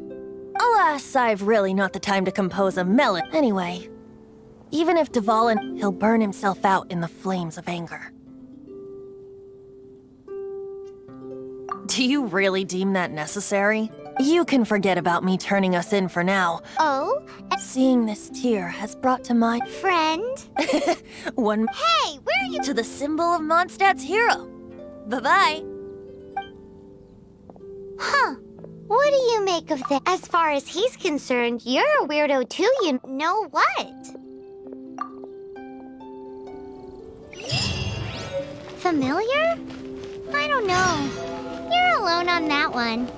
Alas, I've really not the time to compose a melody. Anyway, even if Dvalin, he'll burn himself out in the flames of anger. Do you really deem that necessary? You can forget about me turning us in for now. Oh? Seeing this tear has brought to mind... Friend? One... Hey, where are you? To the symbol of Mondstadt's hero. Bye-bye. Huh. What do you make of that? As far as he's concerned, you're a weirdo too, you know what? Familiar? I don't know. You're alone on that one.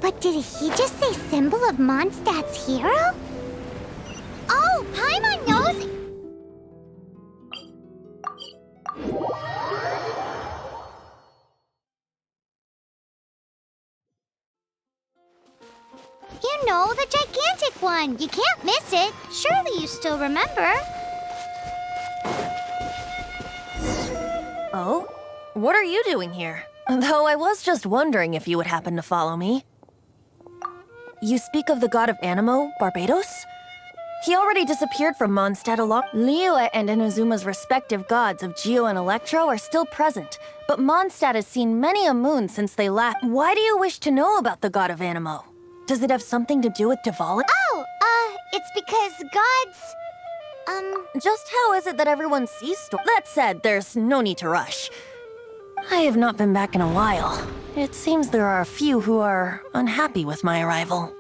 But did he just say symbol of Mondstadt's hero? Oh, Paimon knows... You know, the gigantic one. You can't miss it. Surely you still remember. Oh? What are you doing here? Though I was just wondering if you would happen to follow me. You speak of the god of Anemo, Barbados? He already disappeared from Mondstadt along. Liyue and Inazuma's respective gods of Geo and Electro are still present, but Mondstadt has seen many a moon since they last. Why do you wish to know about the god of Anemo? Does it have something to do with Dvalin? Oh, it's because gods... Just how is it that everyone sees That said, there's no need to rush. I have not been back in a while. It seems there are a few who are unhappy with my arrival.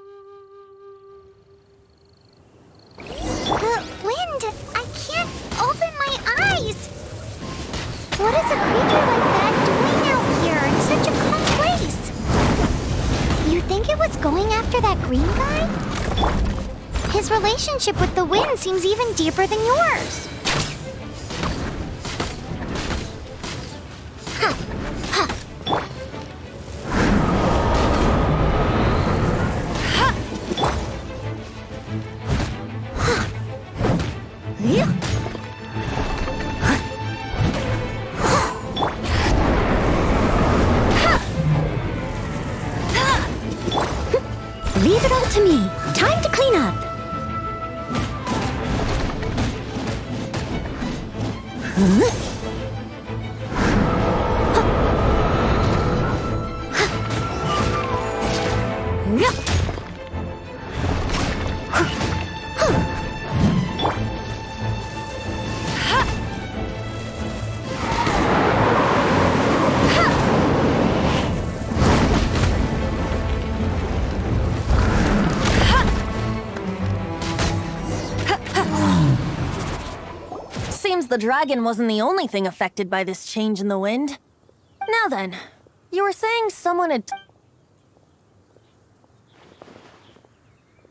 The wind! I can't open my eyes! What is a creature like that doing out here in such a calm place? You think it was going after that green guy? His relationship with the wind seems even deeper than yours. Leave it all to me. Time to clean up. Seems the dragon wasn't the only thing affected by this change in the wind. Now then, you were saying someone had...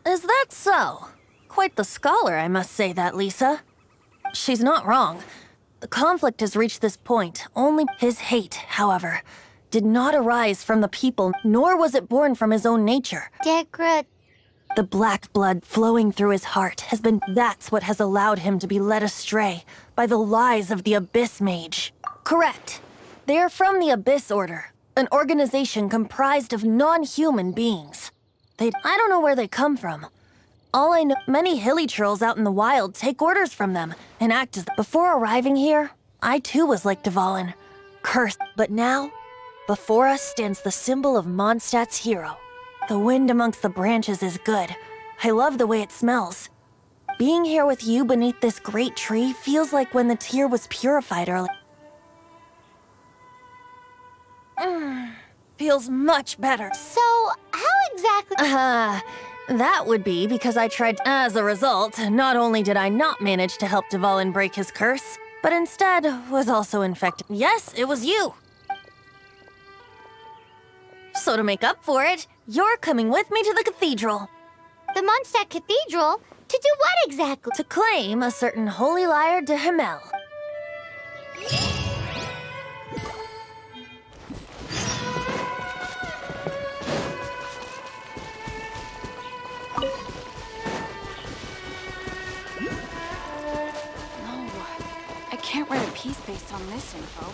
Is that so? Quite the scholar, I must say that, Lisa. She's not wrong. The conflict has reached this point. Only his hate, however, did not arise from the people, nor was it born from his own nature. The black blood flowing through his heart has been... That's what has allowed him to be led astray by the lies of the Abyss Mage. Correct. They are from the Abyss Order, an organization comprised of non-human beings. I don't know where they come from. All I know, many hilly trolls out in the wild take orders from them and act as... Before arriving here, I too was like Dvalin, cursed. But now, before us stands the symbol of Mondstadt's hero. The wind amongst the branches is good. I love the way it smells. Being here with you beneath this great tree feels like when the tear was purified early. Feels much better. So, how exactly... That would be because I tried... As a result, not only did I not manage to help Dvalin break his curse, but instead was also infected. Yes, it was you. So to make up for it, you're coming with me to the cathedral. The Mondstadt Cathedral? To do what exactly? To claim a certain holy lyre de Himmel. No, I can't write a piece based on this info.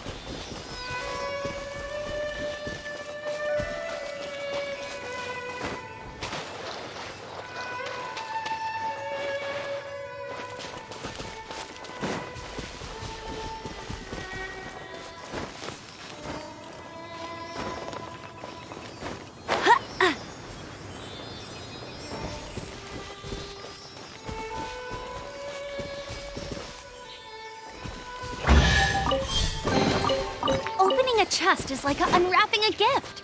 Opening a chest is like unwrapping a gift.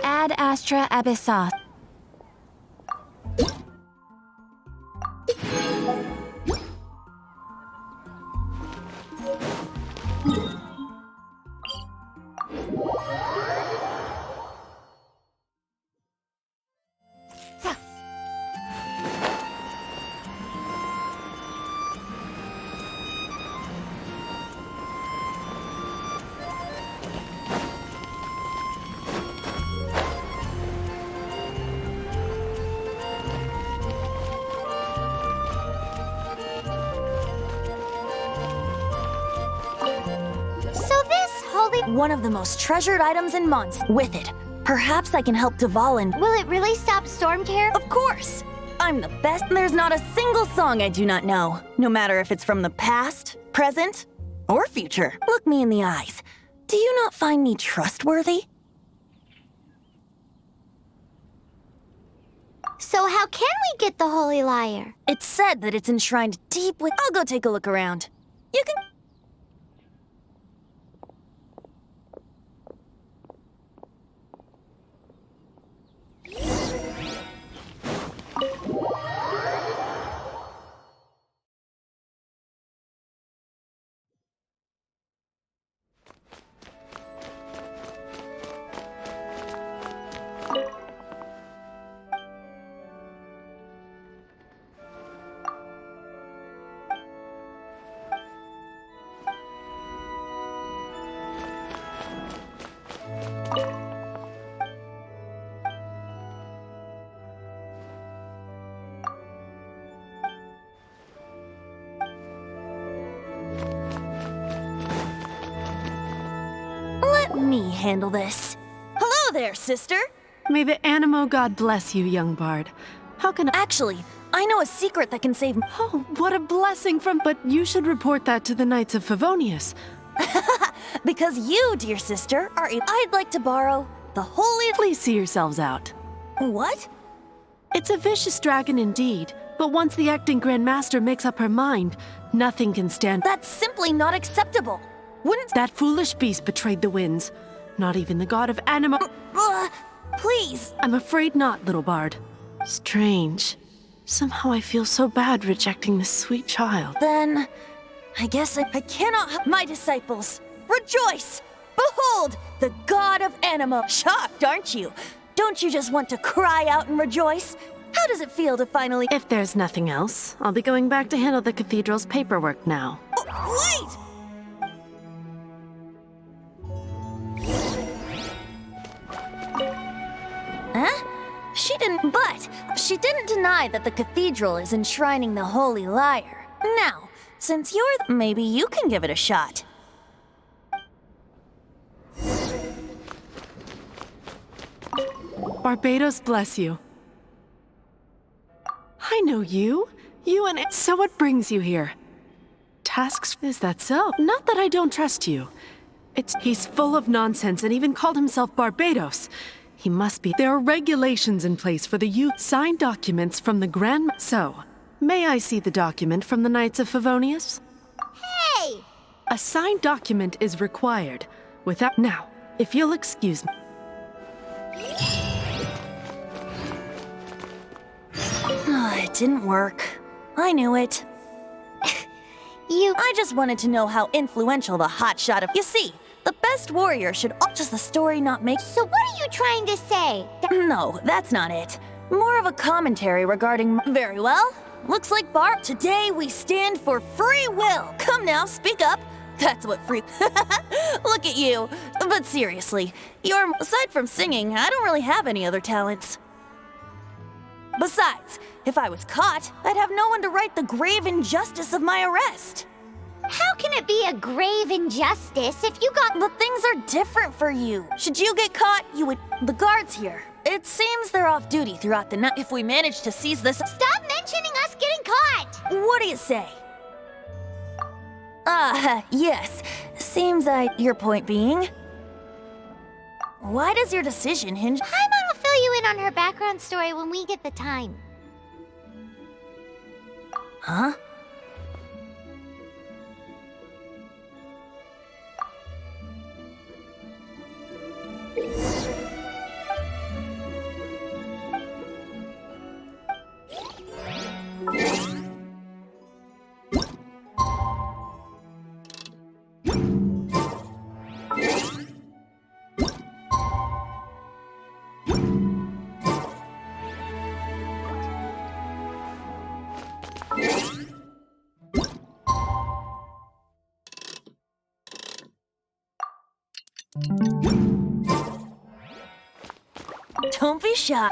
Ad astra abyssos. One of the most treasured items in Mons. With it, perhaps I can help Duval and... Will it really stop Storm Terror? Of course! I'm the best. There's not a single song I do not know. No matter if it's from the past, present, or future. Look me in the eyes. Do you not find me trustworthy? So how can we get the Holy Lyre? It's said that it's enshrined deep with... I'll go take a look around. You can... Let me handle this. Hello there, sister! May the Animo God bless you, young bard. How can I... Actually, I know a secret that can save... Oh, what a blessing from... But you should report that to the Knights of Favonius. Because you, dear sister, are... I'd like to borrow the holy... Please see yourselves out. What? It's a vicious dragon indeed, but once the acting Grand Master makes up her mind, nothing can stand... That's simply not acceptable. Wouldn't... That foolish beast betrayed the winds. Not even the god of Animo... Please! I'm afraid not, little bard. Strange. Somehow I feel so bad rejecting this sweet child. Then... I guess I cannot... My disciples, rejoice! Behold, the god of Animo! Shocked, aren't you? Don't you just want to cry out and rejoice? How does it feel to finally... If there's nothing else, I'll be going back to handle the cathedral's paperwork now. Wait! Huh? She didn't deny that the cathedral is enshrining the Holy Lyre. Now, since you're maybe you can give it a shot. Barbados bless you. I know you. You and... So what brings you here? Tasks? Is that so? Not that I don't trust you. He's full of nonsense and even called himself Barbados. He must be. There are regulations in place for the youth. Signed documents from the Grand... So, may I see the document from the Knights of Favonius? Hey! A signed document is required. Without... Now, if you'll excuse me... It didn't work. I knew it. I just wanted to know how influential the hotshot of... You see, the best warrior should... Does the story not make... So what are you trying to say? No, that's not it. More of a commentary regarding... Very well. Looks like today we stand for free will. Come now, speak up. That's what free... Look at you. But seriously, aside from singing, I don't really have any other talents. Besides, if I was caught, I'd have no one to right the grave injustice of my arrest. How can it be a grave injustice if you got... But things are different for you. Should you get caught, you would... The guards here. It seems they're off duty throughout the night. If we manage to seize this... Stop mentioning us getting caught! What do you say? Yes. Seems your point being... Why does your decision hinge... Paimon will fill you in on her background story when we get the time. Huh? Don't be shy.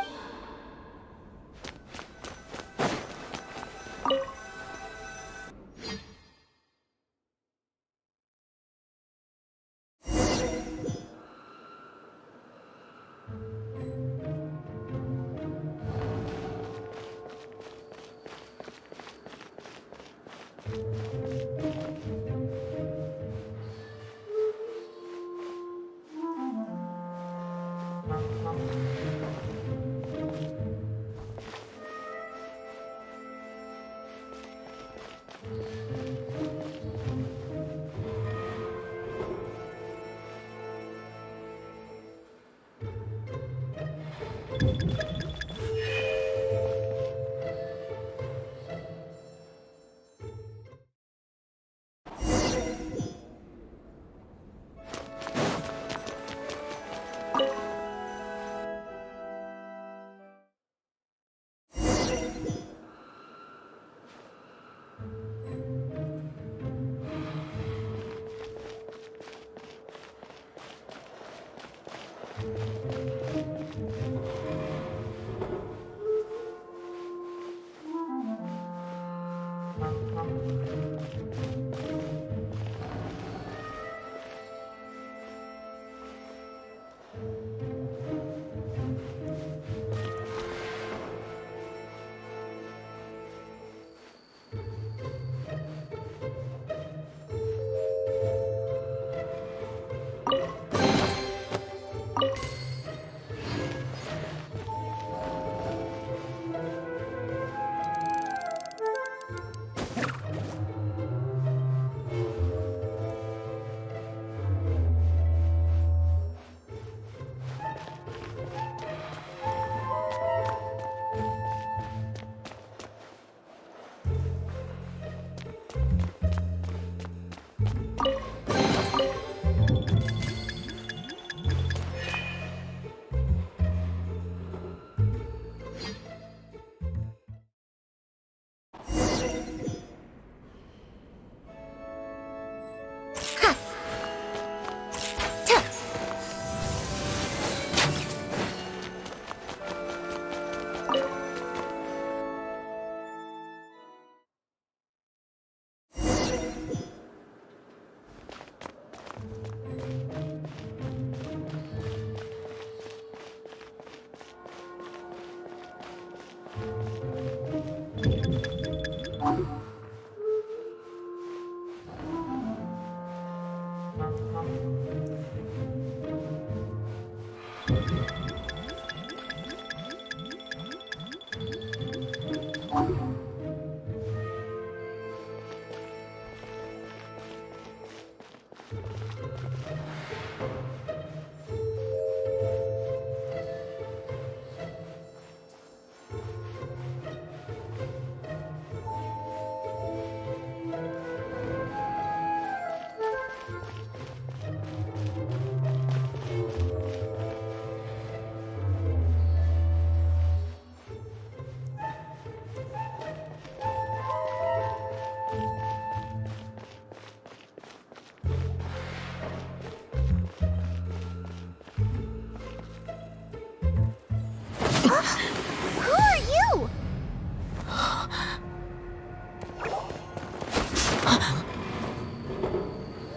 Who are you?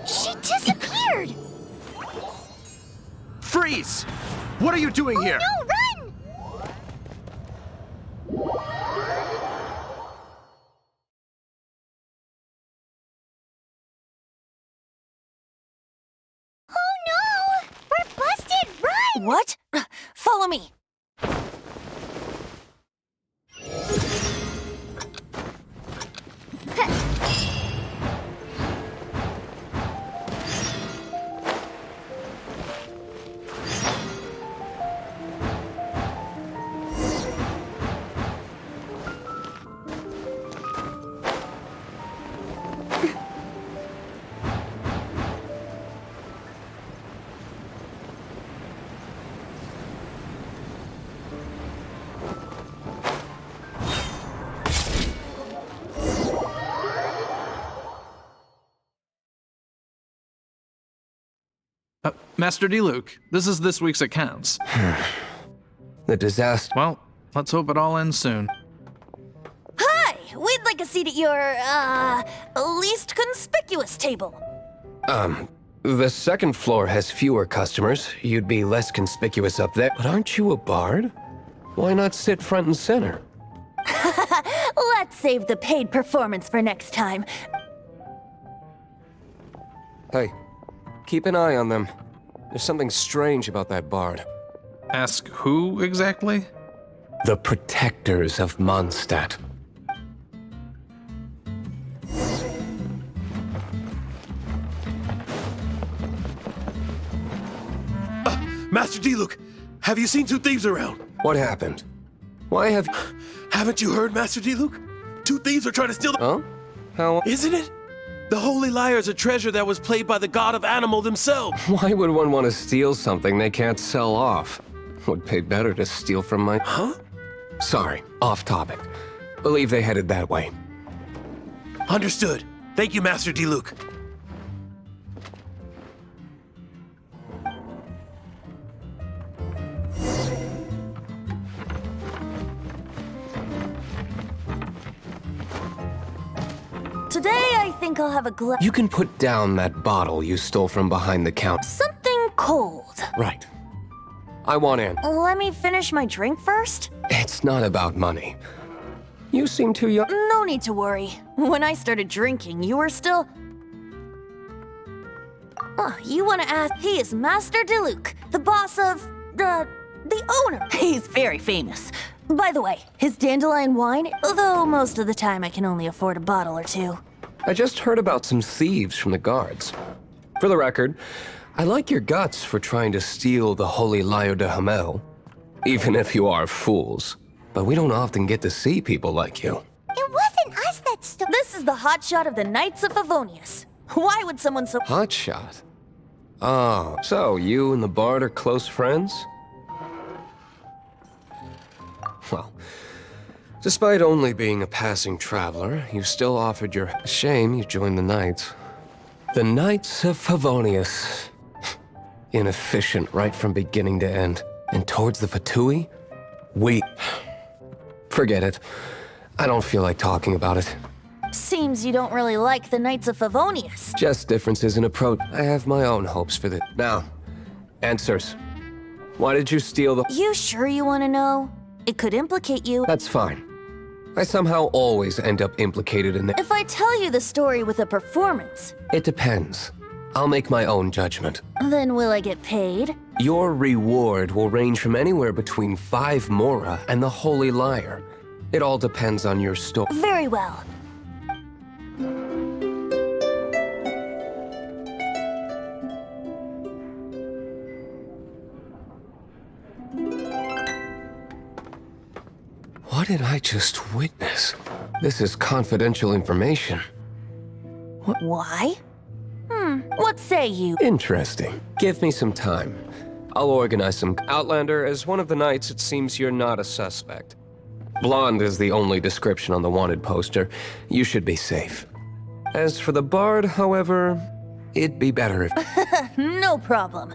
She disappeared! Freeze! What are you doing here? No, run! Oh no! We're busted! Run! What? Follow me. Master D. Luke, this is this week's accounts. The disaster. Well, let's hope it all ends soon. Hi! We'd like a seat at your, least conspicuous table. The second floor has fewer customers. You'd be less conspicuous up there. But aren't you a bard? Why not sit front and center? Let's save the paid performance for next time. Hey, keep an eye on them. There's something strange about that bard. Ask who exactly? The protectors of Mondstadt. Master Diluc, have you seen two thieves around? What happened? Why have... Haven't you heard, Master Diluc? Two thieves are trying to steal the... Huh? How... Isn't it? The Holy Lyre is a treasure that was played by the god of animal themselves. Why would one want to steal something they can't sell off? Would pay better to steal from my... Huh? Sorry, off topic. Believe they headed that way. Understood. Thank you, Master Diluc. Today, I think I'll have a glass. You can put down that bottle you stole from behind the counter. Something cold. Right. I want in. Let me finish my drink first. It's not about money. You seem too young. No need to worry. When I started drinking, you were still... Oh, you want to ask? He is Master Diluc, the boss of... the owner. He's very famous. By the way, his dandelion wine, although most of the time I can only afford a bottle or two. I just heard about some thieves from the guards. For the record, I like your guts for trying to steal the Holy Lyre de Hamel. Even if you are fools. But we don't often get to see people like you. It wasn't us that stole. This is the hotshot of the Knights of Favonius. Why would someone so... Hotshot? Oh, so you and the bard are close friends? Well, despite only being a passing traveler, you still offered your... Shame you joined the Knights. The Knights of Favonius. Inefficient right from beginning to end. And towards the Fatui, we... Forget it. I don't feel like talking about it. Seems you don't really like the Knights of Favonius. Just differences in approach. I have my own hopes for this. Now, answers. Why did you steal the... You sure you want to know? It could implicate you. That's fine. I somehow always end up implicated in it. If I tell you the story with a performance... It depends. I'll make my own judgment. Then will I get paid? Your reward will range from anywhere between 5 mora and the Holy Lyre. It all depends on your story. Very well. What did I just witness? This is confidential information. What? Why? What say you? Interesting. Give me some time. I'll organize some... Outlander, as one of the knights, it seems you're not a suspect. Blonde is the only description on the wanted poster. You should be safe. As for the bard, however, it'd be better if... No problem.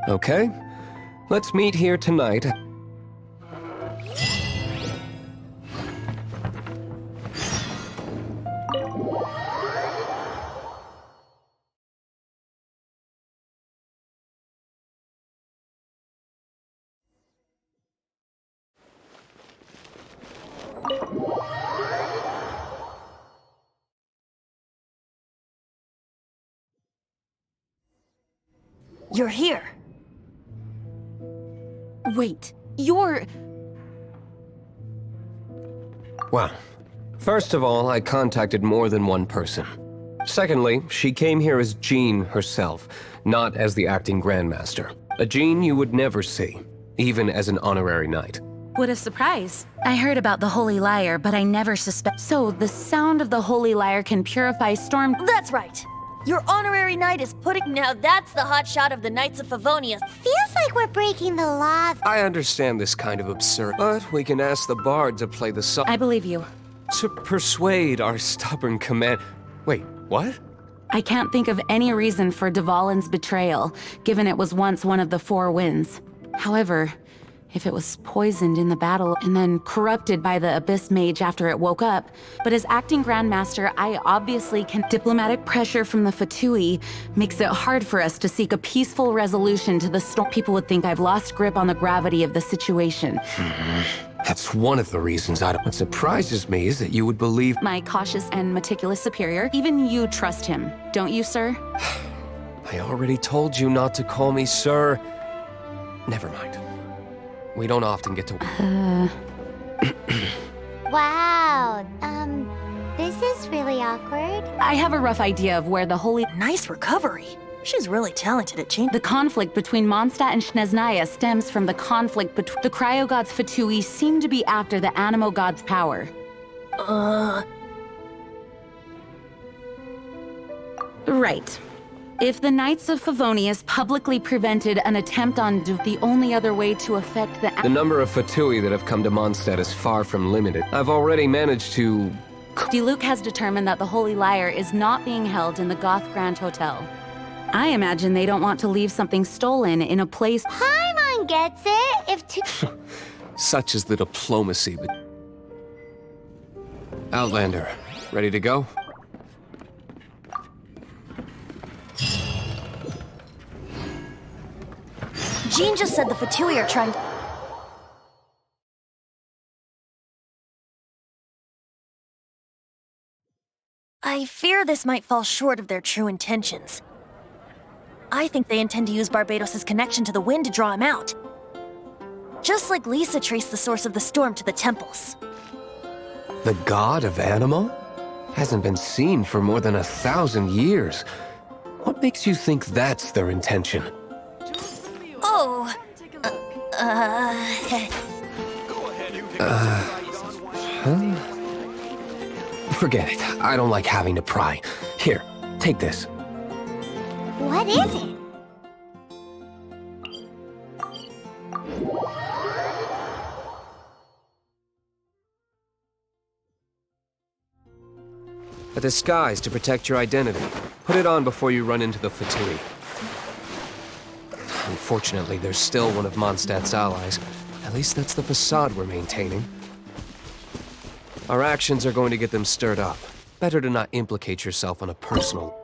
Okay. Let's meet here tonight. You're here. Wait, you're... Well, first of all, I contacted more than one person. Secondly, she came here as Jean herself, not as the acting Grandmaster. A Jean you would never see, even as an honorary knight. What a surprise. I heard about the Holy Lyre, but I never suspect... So, the sound of the Holy Lyre can purify storm... That's right. Your honorary knight is putting... Now that's the hotshot of the Knights of Favonius. Feels like we're breaking the law. I understand this kind of absurd, but we can ask the bard to play the song. I believe you. To persuade our stubborn command... Wait, what? I can't think of any reason for Dvalin's betrayal, given it was once one of the 4 winds. However, if it was poisoned in the battle and then corrupted by the Abyss Mage after it woke up. But as acting Grandmaster, I obviously can. Diplomatic pressure from the Fatui makes it hard for us to seek a peaceful resolution to the storm. People would think I've lost grip on the gravity of the situation. That's one of the reasons What surprises me is that you would believe my cautious and meticulous superior. Even you trust him, don't you, sir? I already told you not to call me sir. Never mind. We don't often get to... Wow, this is really awkward. I have a rough idea of where the holy... Nice recovery. She's really talented at changing. The conflict between Mondstadt and Snezhnaya stems from the conflict between... The cryo-gods Fatui seem to be after the Animo god's power. Right. If the Knights of Favonius publicly prevented an attempt on the only other way to affect The number of Fatui that have come to Mondstadt is far from limited. I've already managed to... Diluc has determined that the Holy Lyre is not being held in the Goth Grand Hotel. I imagine they don't want to leave something stolen in a place... Paimon gets it, if two... Such is the diplomacy, but... Outlander, ready to go? Jean just said the Fatui are trying to... I fear this might fall short of their true intentions. I think they intend to use Barbados' connection to the wind to draw him out. Just like Lisa traced the source of the storm to the temples. The god of Animo? Hasn't been seen for more than 1,000 years. What makes you think that's their intention? Oh... Forget it. I don't like having to pry. Here, take this. What is it? A disguise to protect your identity. Put it on before you run into the Fatui. Unfortunately, there's still one of Mondstadt's allies. At least that's the facade we're maintaining. Our actions are going to get them stirred up. Better to not implicate yourself on a personal...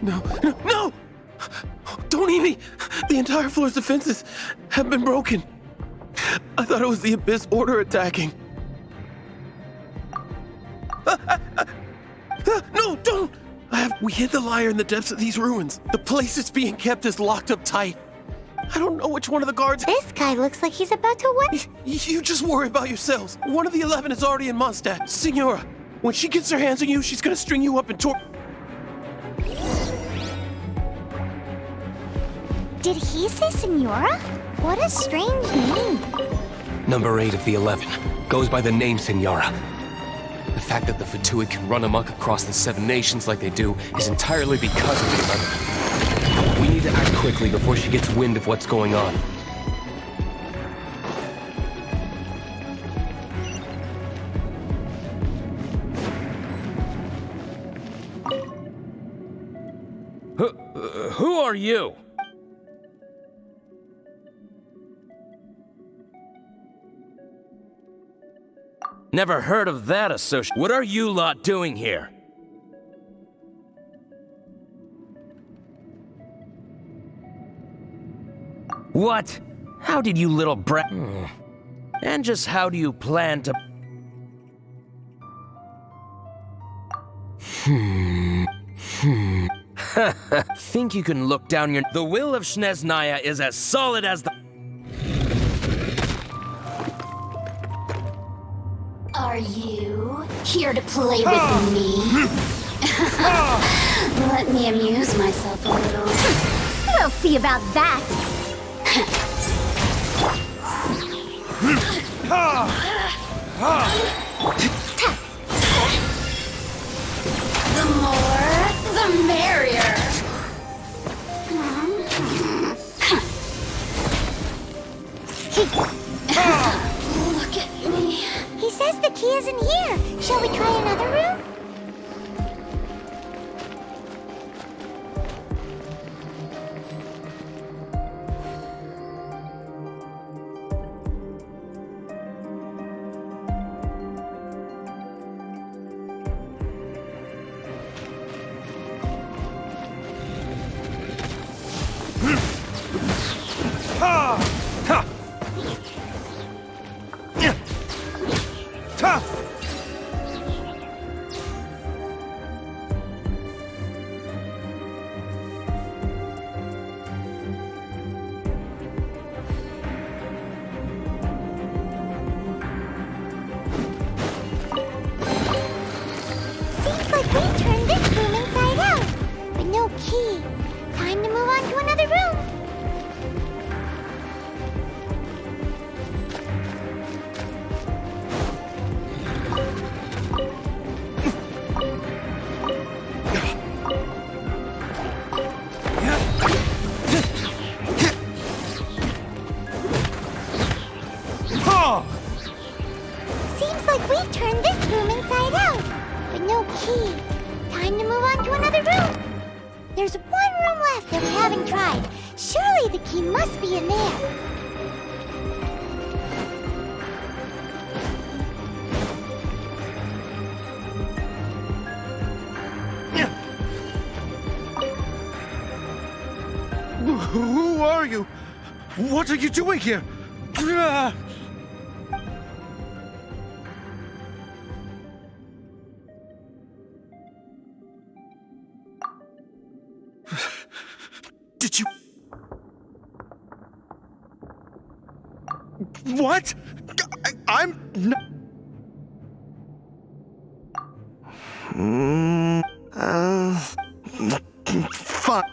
No! Don't eat me! The entire floor's defenses have been broken. I thought it was the Abyss Order attacking. No, don't! We hid the lyre in the depths of these ruins. The place it's being kept is locked up tight. I don't know which one of the guards... This guy looks like he's about to what? You just worry about yourselves. One of the 11 is already in Mondstadt. Signora, when she gets her hands on you, she's gonna string you up and Did he say Signora? What a strange name. Number 8 of the 11 goes by the name Signora. The fact that the Fatui can run amok across the 7 nations like they do is entirely because of the 11. We need to act quickly before she gets wind of what's going on. are you? Never heard of that associate. What are you lot doing here? What? How did you little brat... And just how do you plan to... Think you can look down your... The will of Snezhnaya is as solid as the... Are you here to play with me? Let me amuse myself a little. We'll see about that. The more, the merrier. Look at me. He says the key isn't here. Shall we try another room? Who are you? What are you doing here? Did you... What? I'm not... Fine.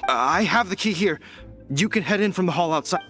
I have the key here. You can head in from the hall outside.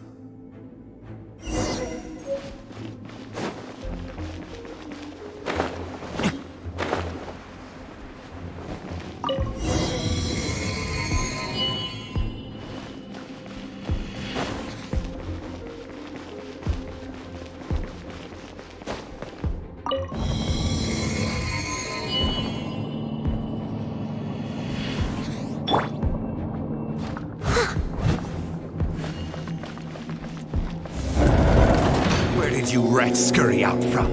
You rats scurry out from?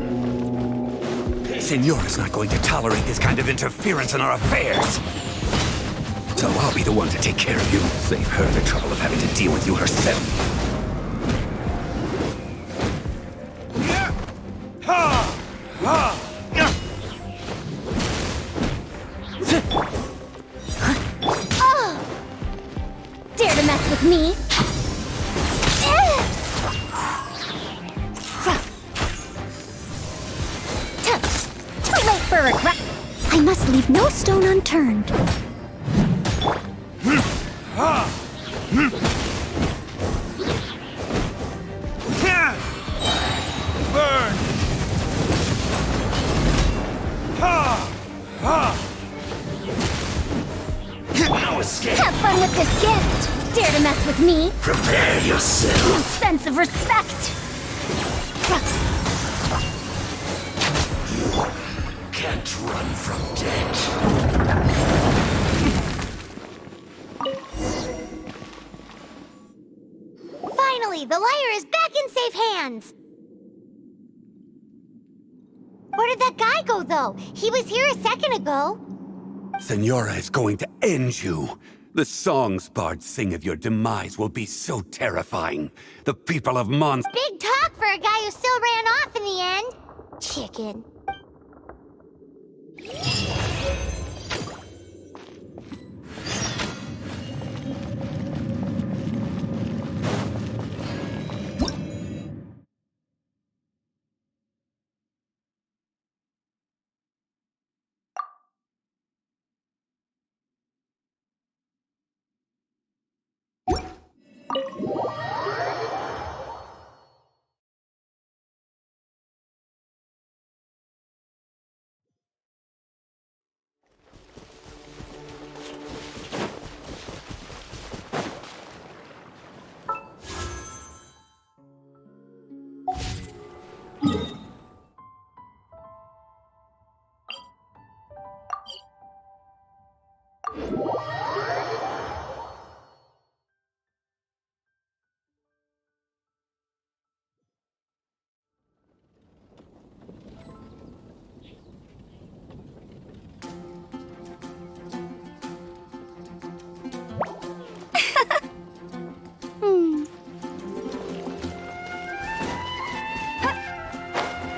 Señora's not going to tolerate this kind of interference in our affairs. So I'll be the one to take care of you. Save her the trouble of having to deal with you herself. Oh! Dare to mess with me? For regret. I must leave no stone unturned. Burn! No escape. Have fun with this gift. Dare to mess with me? Prepare yourself. No sense of respect. Can't run from death. in safe hands. Where did that guy go, though? He was here a second ago. Senora is going to end you. The songs bards sing of your demise will be so terrifying. The people of Mons... Big talk for a guy who still ran off in the end. Chicken.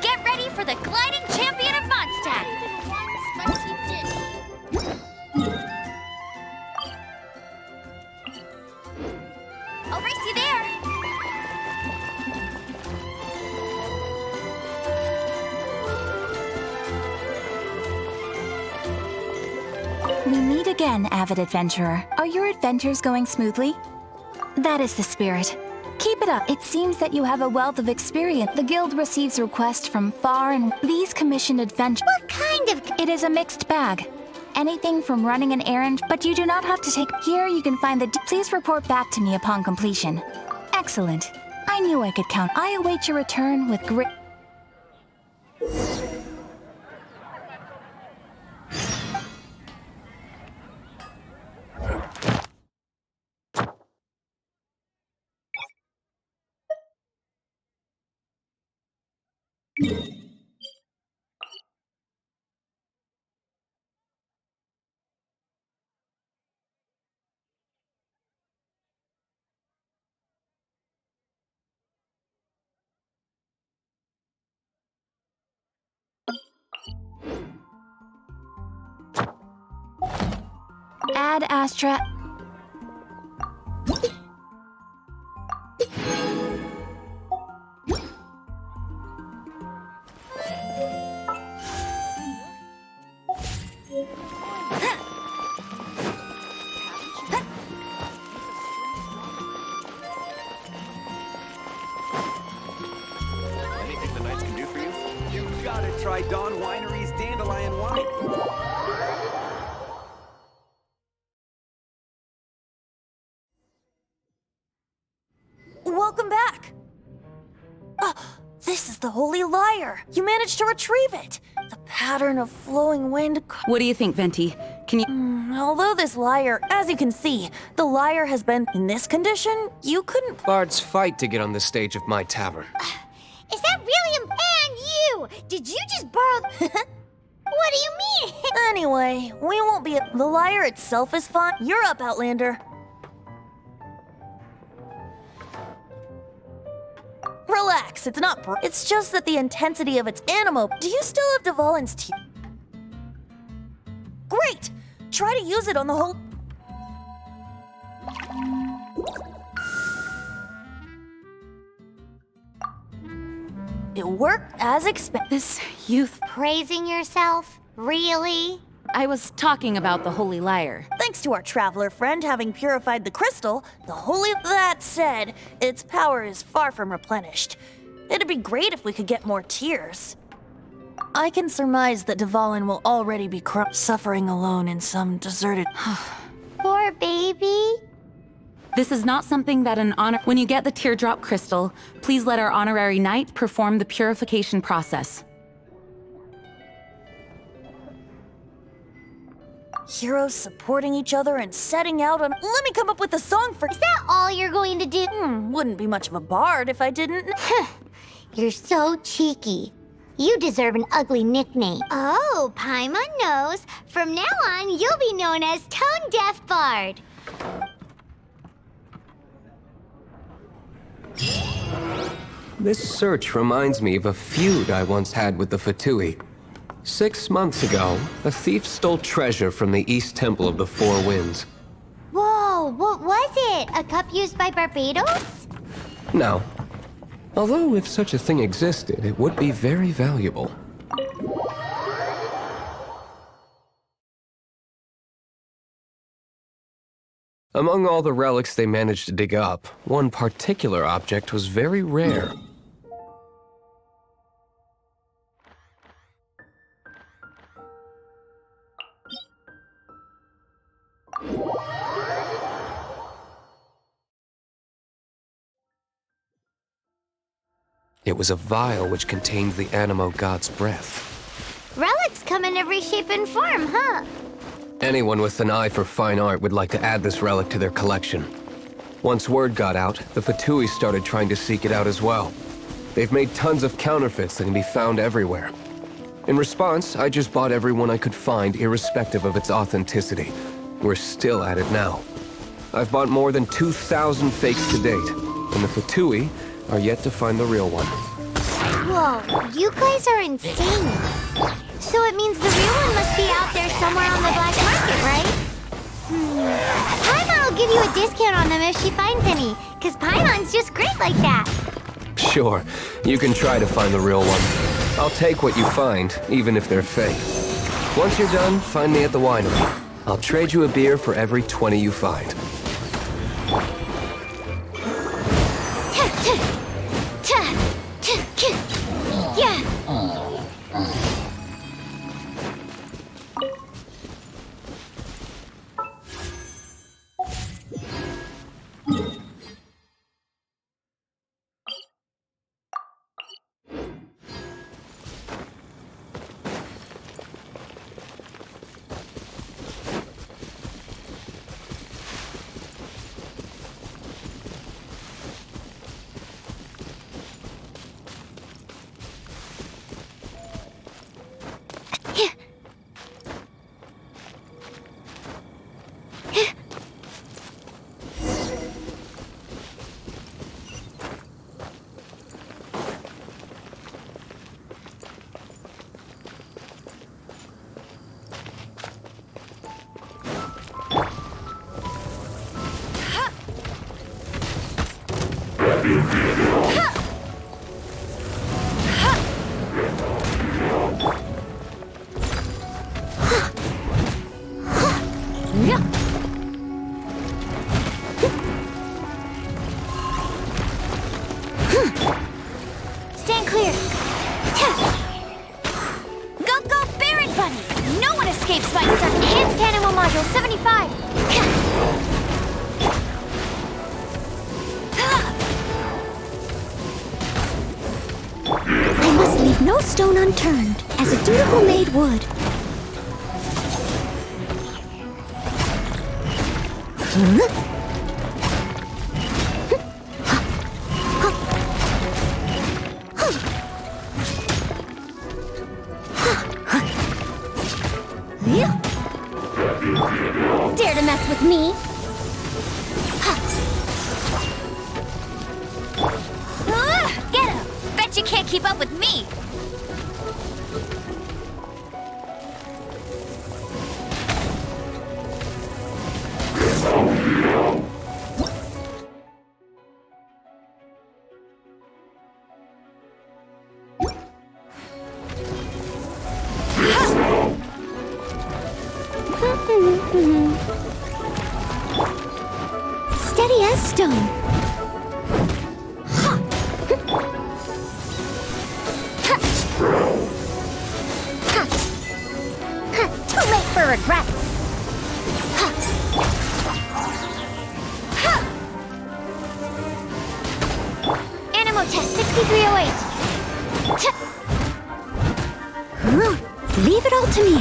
Get ready for the gliding champion of Mondstadt! I'll race you there! We meet again, avid adventurer. Are your adventures going smoothly? That is the spirit. Keep it up. It seems that you have a wealth of experience. The guild receives requests from far and these commissioned adventures. What kind of... It is a mixed bag. Anything from running an errand, but you do not have to take... Here you can find the... Please report back to me upon completion. Excellent. I knew I could count. I await your return with great... Ad Astra... Anything the Knights can do for you? You gotta try Dawn Winery's Dandelion Wine. Welcome back! This is the Holy Lyre! You managed to retrieve it! The pattern of flowing wind... What do you think, Venti? Can you... Although this lyre, as you can see, the lyre has been in this condition, you couldn't... Bards fight to get on the stage of my tavern. Is that really him? And you! Did you just borrow... What do you mean? Anyway, we won't be... The lyre itself is fine. You're up, Outlander. Relax, it's not it's just that the intensity of its animo... Do you still have Dvalin's teeth? Great! Try to use it on the whole... It worked as expected. This youth... Praising yourself? Really? I was talking about the Holy Lyre. Thanks to our traveler friend having purified the crystal, the holy... That said, its power is far from replenished. It'd be great if we could get more tears. I can surmise that Dvalin will already be suffering alone in some deserted... Poor baby. This is not something that an honor... When you get the teardrop crystal, please let our honorary knight perform the purification process. Heroes supporting each other and setting out on— Let me come up with a song for— Is that all you're going to do? Wouldn't be much of a bard if I didn't. You're so cheeky. You deserve an ugly nickname. Oh, Paimon knows. From now on, you'll be known as Tone Deaf Bard. This search reminds me of a feud I once had with the Fatui. 6 months ago, a thief stole treasure from the East Temple of the Four Winds. Whoa, what was it? A cup used by Barbados? No. Although if such a thing existed, it would be very valuable. Among all the relics they managed to dig up, one particular object was very rare. It was a vial which contained the Animo God's breath. Relics come in every shape and form, huh? Anyone with an eye for fine art would like to add this relic to their collection. Once word got out, the Fatui started trying to seek it out as well. They've made tons of counterfeits that can be found everywhere. In response, I just bought every one I could find, irrespective of its authenticity. We're still at it now. I've bought more than 2,000 fakes to date, and the Fatui are yet to find the real one. Whoa, you guys are insane. So it means the real one must be out there somewhere on the black market, right? Paimon will give you a discount on them if she finds any, because Paimon's just great like that. Sure, you can try to find the real one. I'll take what you find, even if they're fake. Once you're done, find me at the winery. I'll trade you a beer for every 20 you find. Yeah. Stand clear. Go, Baron Bunny! No one escapes by itself! Enhanced Animal Module 75. I must leave no stone unturned, as a dutiful maid would. Dare to mess with me? Get him! Bet you can't keep up with me! Steady as stone. Too late for regrets! Animo test 6308. Leave it all to me.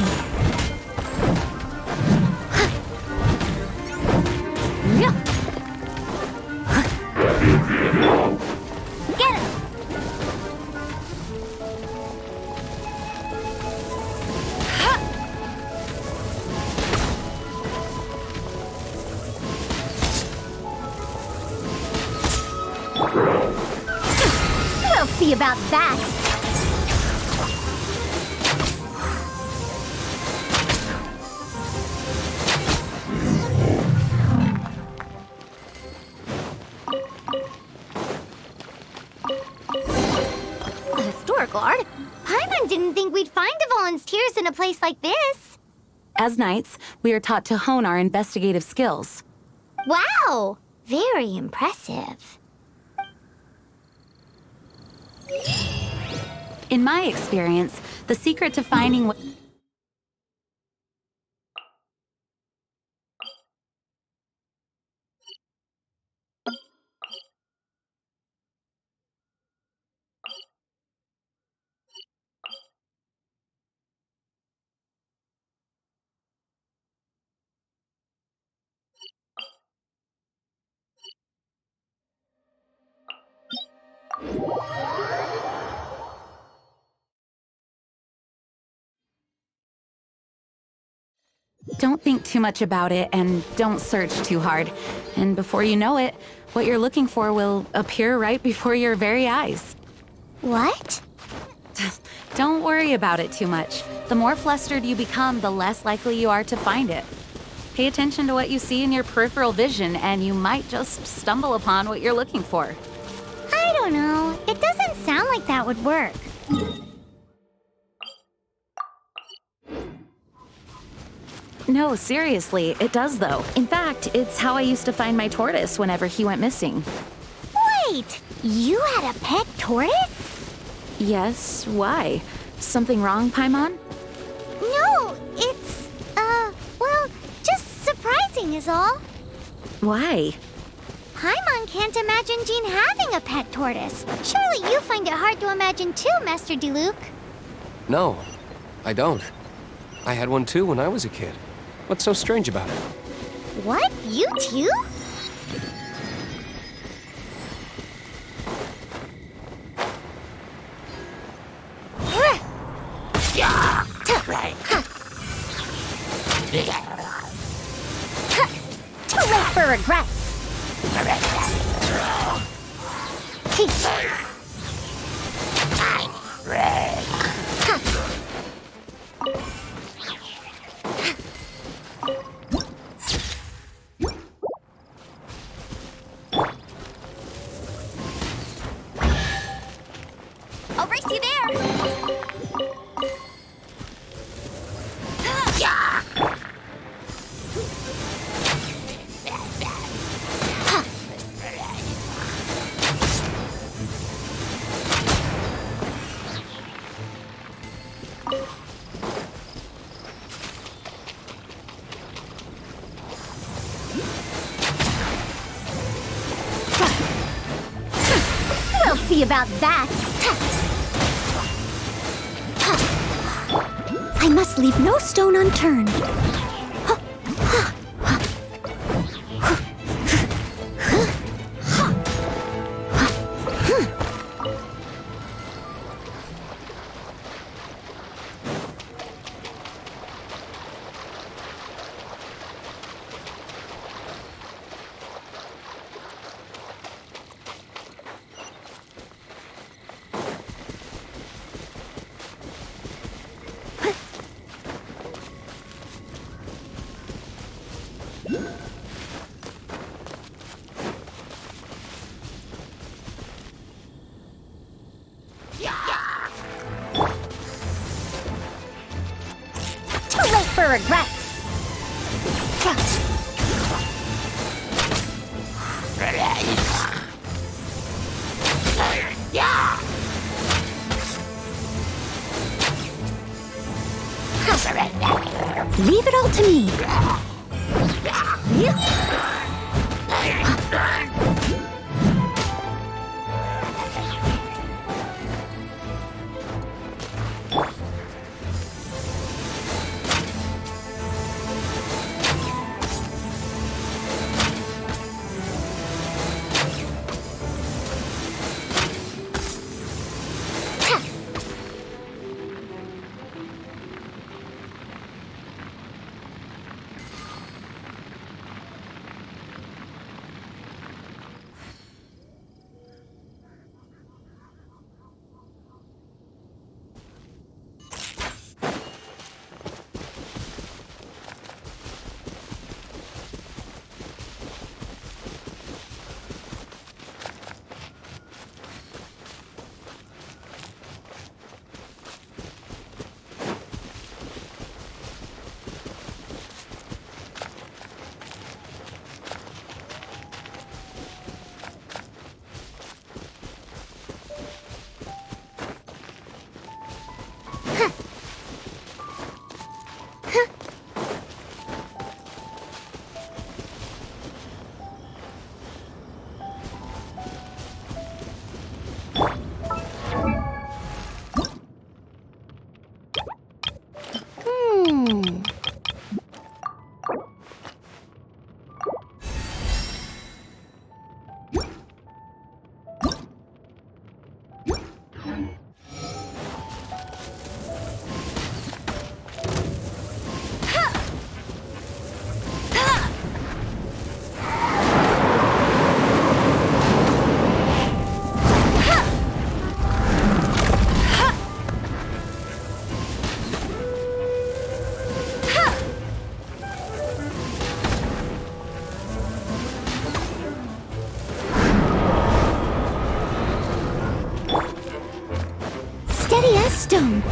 see about that! A historical art? Paimon didn't think we'd find Dvalin's tears in a place like this. As knights, we are taught to hone our investigative skills. Wow! Very impressive. In my experience, the secret to finding what... Don't think too much about it, and don't search too hard. And before you know it, what you're looking for will appear right before your very eyes. What? Don't worry about it too much. The more flustered you become, the less likely you are to find it. Pay attention to what you see in your peripheral vision, and you might just stumble upon what you're looking for. I don't know. It doesn't sound like that would work. No, seriously, it does though. In fact, it's how I used to find my tortoise whenever he went missing. Wait! You had a pet tortoise? Yes, why? Something wrong, Paimon? No, it's, well, just surprising is all. Why? Paimon can't imagine Jean having a pet tortoise. Surely you find it hard to imagine too, Master Diluc. No, I don't. I had one too when I was a kid. What's so strange about it? What? You too? Too late for regrets. I'll race you there! We'll see about that. I must leave no stone unturned. Too late for regrets. Leave it all to me. heavy as stone.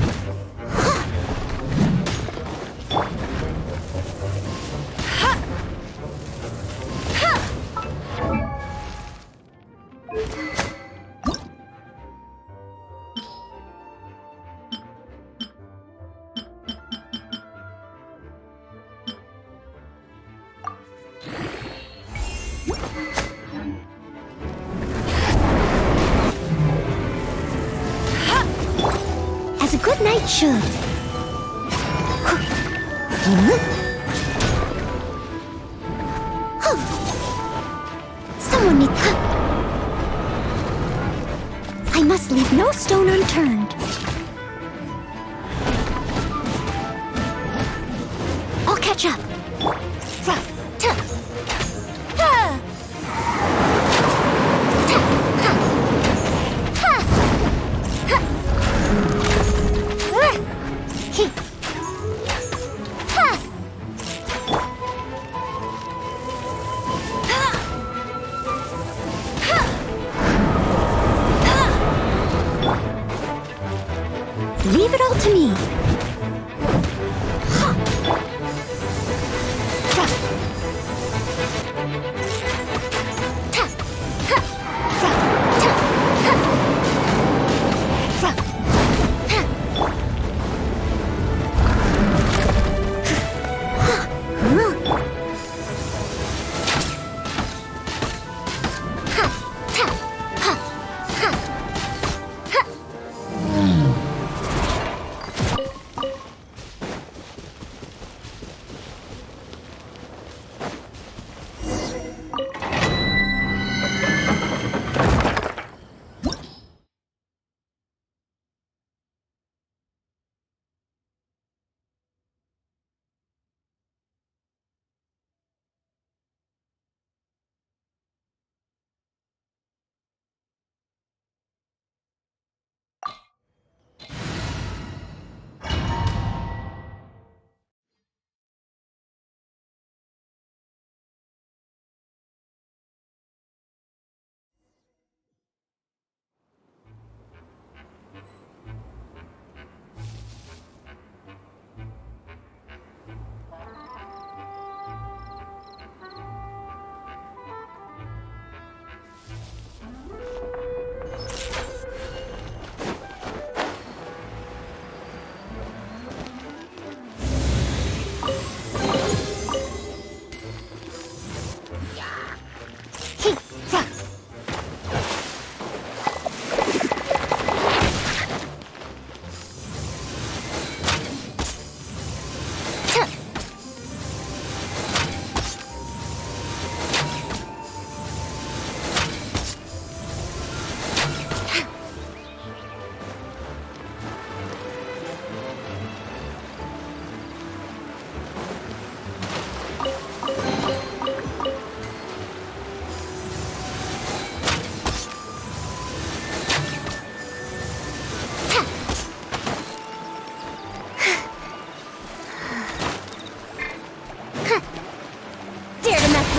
As a good knight should. Someone needs... I must leave no stone unturned. I'll catch up. Leave it all to me.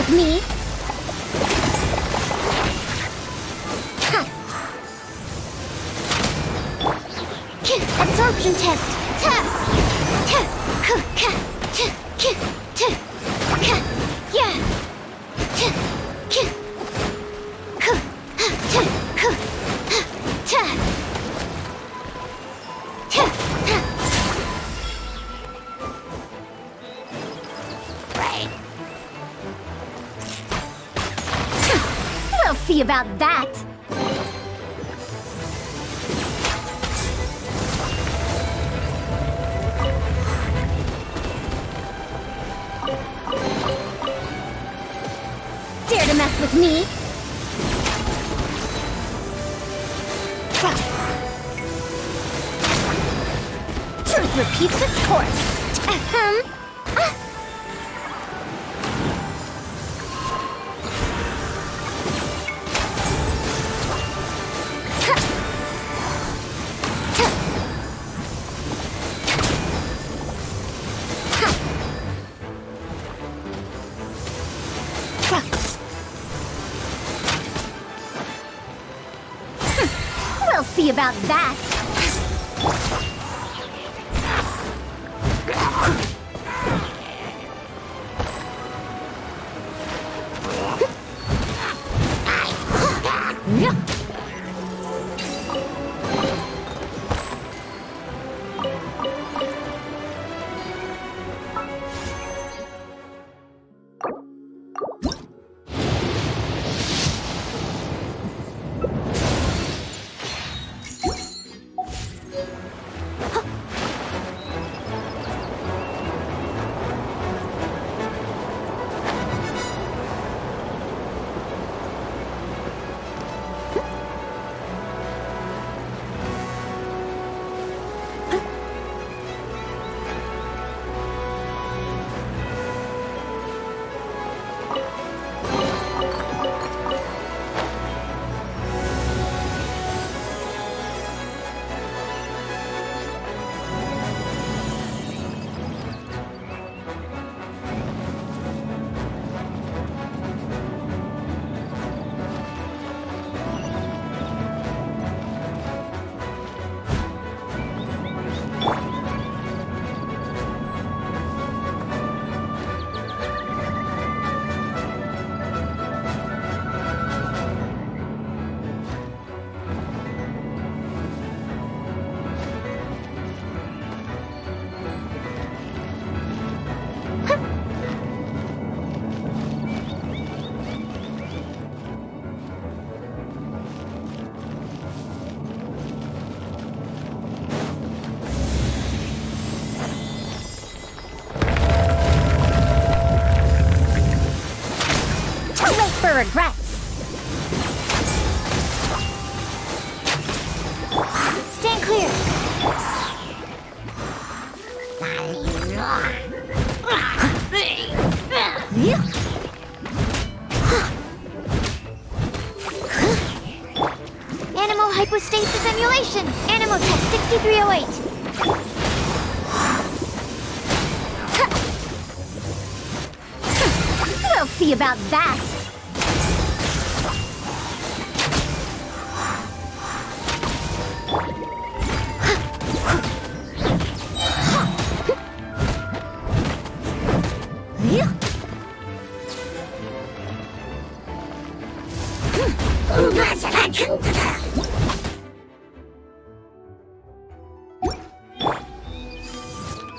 Me? Absorption test. We'll see about that. Dare to mess with me? Truth repeats its course. We'll see about that. Regrets. Stand clear. Animal hypostasis emulation. Animal test 6308. We'll see about that.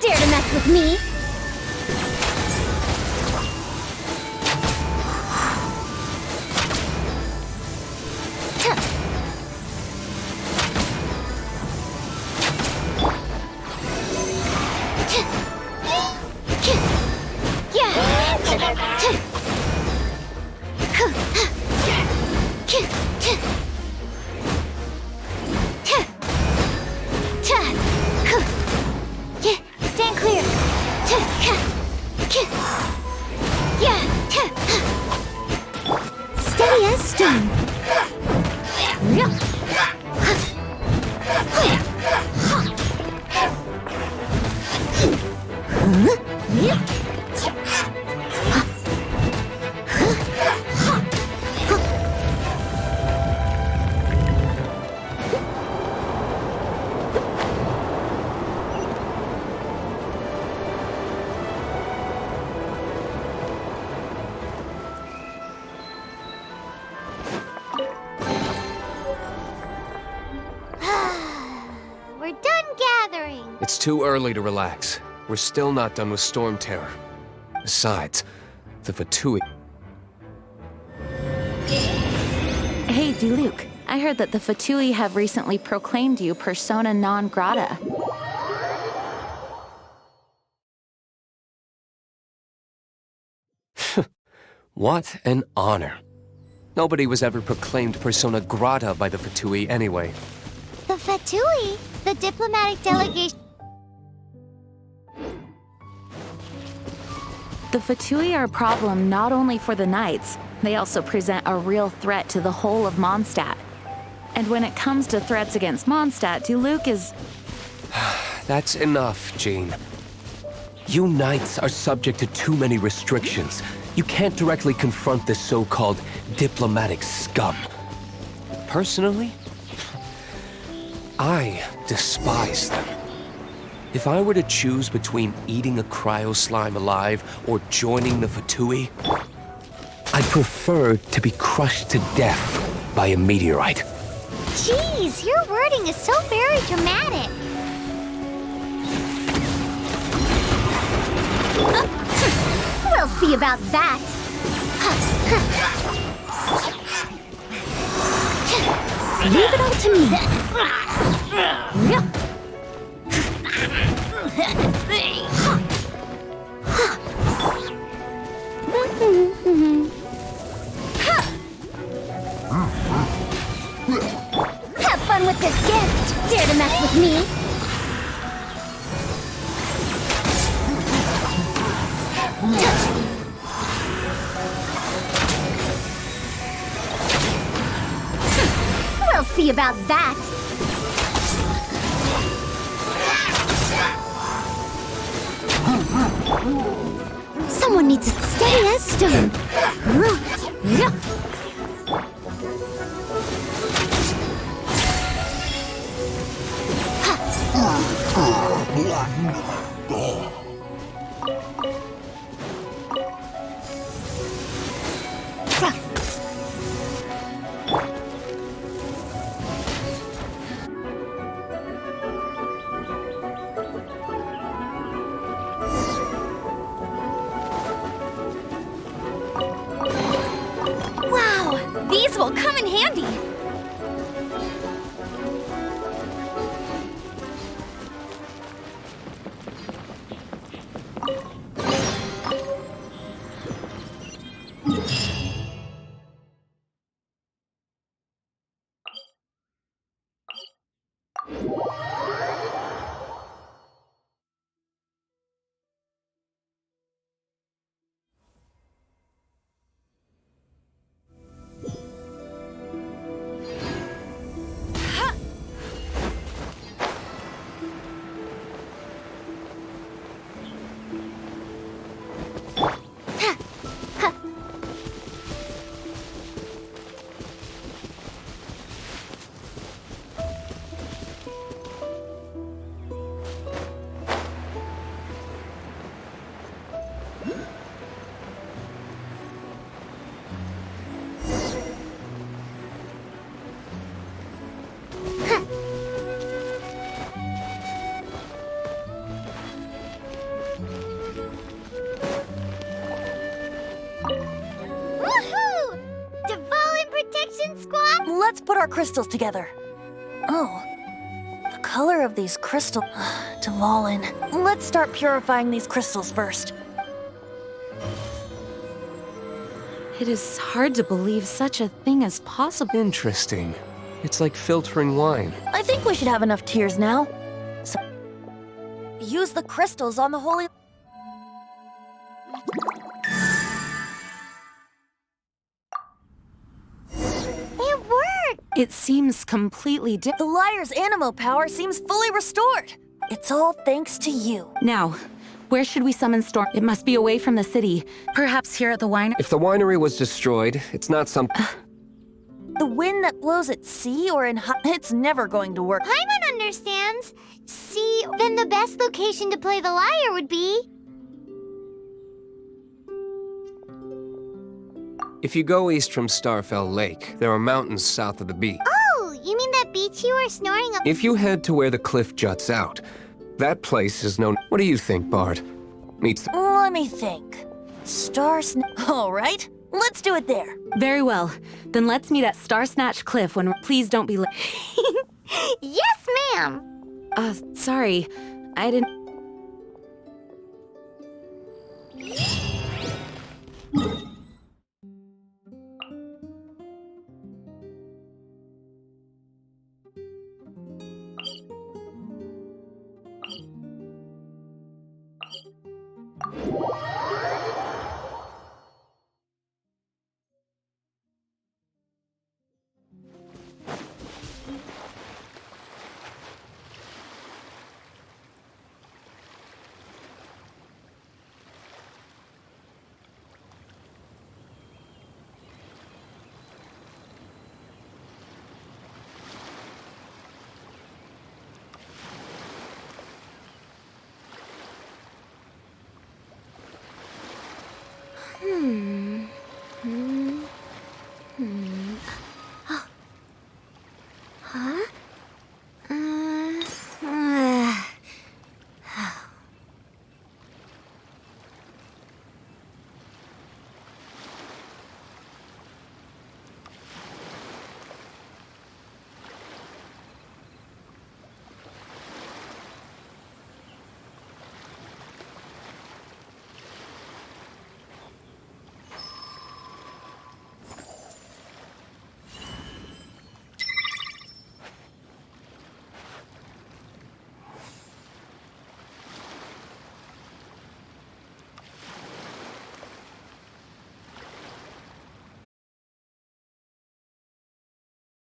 Dare to mess with me? Stand clear. Steady as stone. We're done gathering. It's too early to relax. We're still not done with Storm Terror. Besides, the Fatui... Hey, Diluc. I heard that the Fatui have recently proclaimed you persona non grata. What an honor. Nobody was ever proclaimed persona grata by the Fatui anyway. The Fatui? The diplomatic delegation... The Fatui are a problem not only for the Knights, they also present a real threat to the whole of Mondstadt. And when it comes to threats against Mondstadt, Diluc is... That's enough, Jean. You Knights are subject to too many restrictions. You can't directly confront this so-called diplomatic scum. Personally, I despise them. If I were to choose between eating a cryo slime alive or joining the Fatui, I'd prefer to be crushed to death by a meteorite. Jeez, your wording is so very dramatic. We'll see about that. Leave it all to me. Have fun with this gift. Dare to mess with me? We'll see about that. Someone needs to steady as stone. Wow, these will come in handy. Let's put our crystals together. Oh, the color of these crystals... Dvalin. Let's start purifying these crystals first. It is hard to believe such a thing is possible. Interesting. It's like filtering wine. I think we should have enough tears now. So, use the crystals on the holy... It seems completely The liar's animo power seems fully restored. It's all thanks to you. Now, where should we summon Storm? It must be away from the city. Perhaps here at the winery? If the winery was destroyed, it's not something... The wind that blows at sea or in high... It's never going to work. Paimon understands. See, then the best location to play the lyre would be... If you go east from Starfell Lake, there are mountains south of the beach. Oh, you mean that beach you were snoring up? If you head to where the cliff juts out, that place is known... What do you think, Bard? Meets the... Let me think. All right, let's do it there. Very well. Then let's meet at Star Snatch Cliff when... Please don't be late. Yes, ma'am. Sorry. I didn't...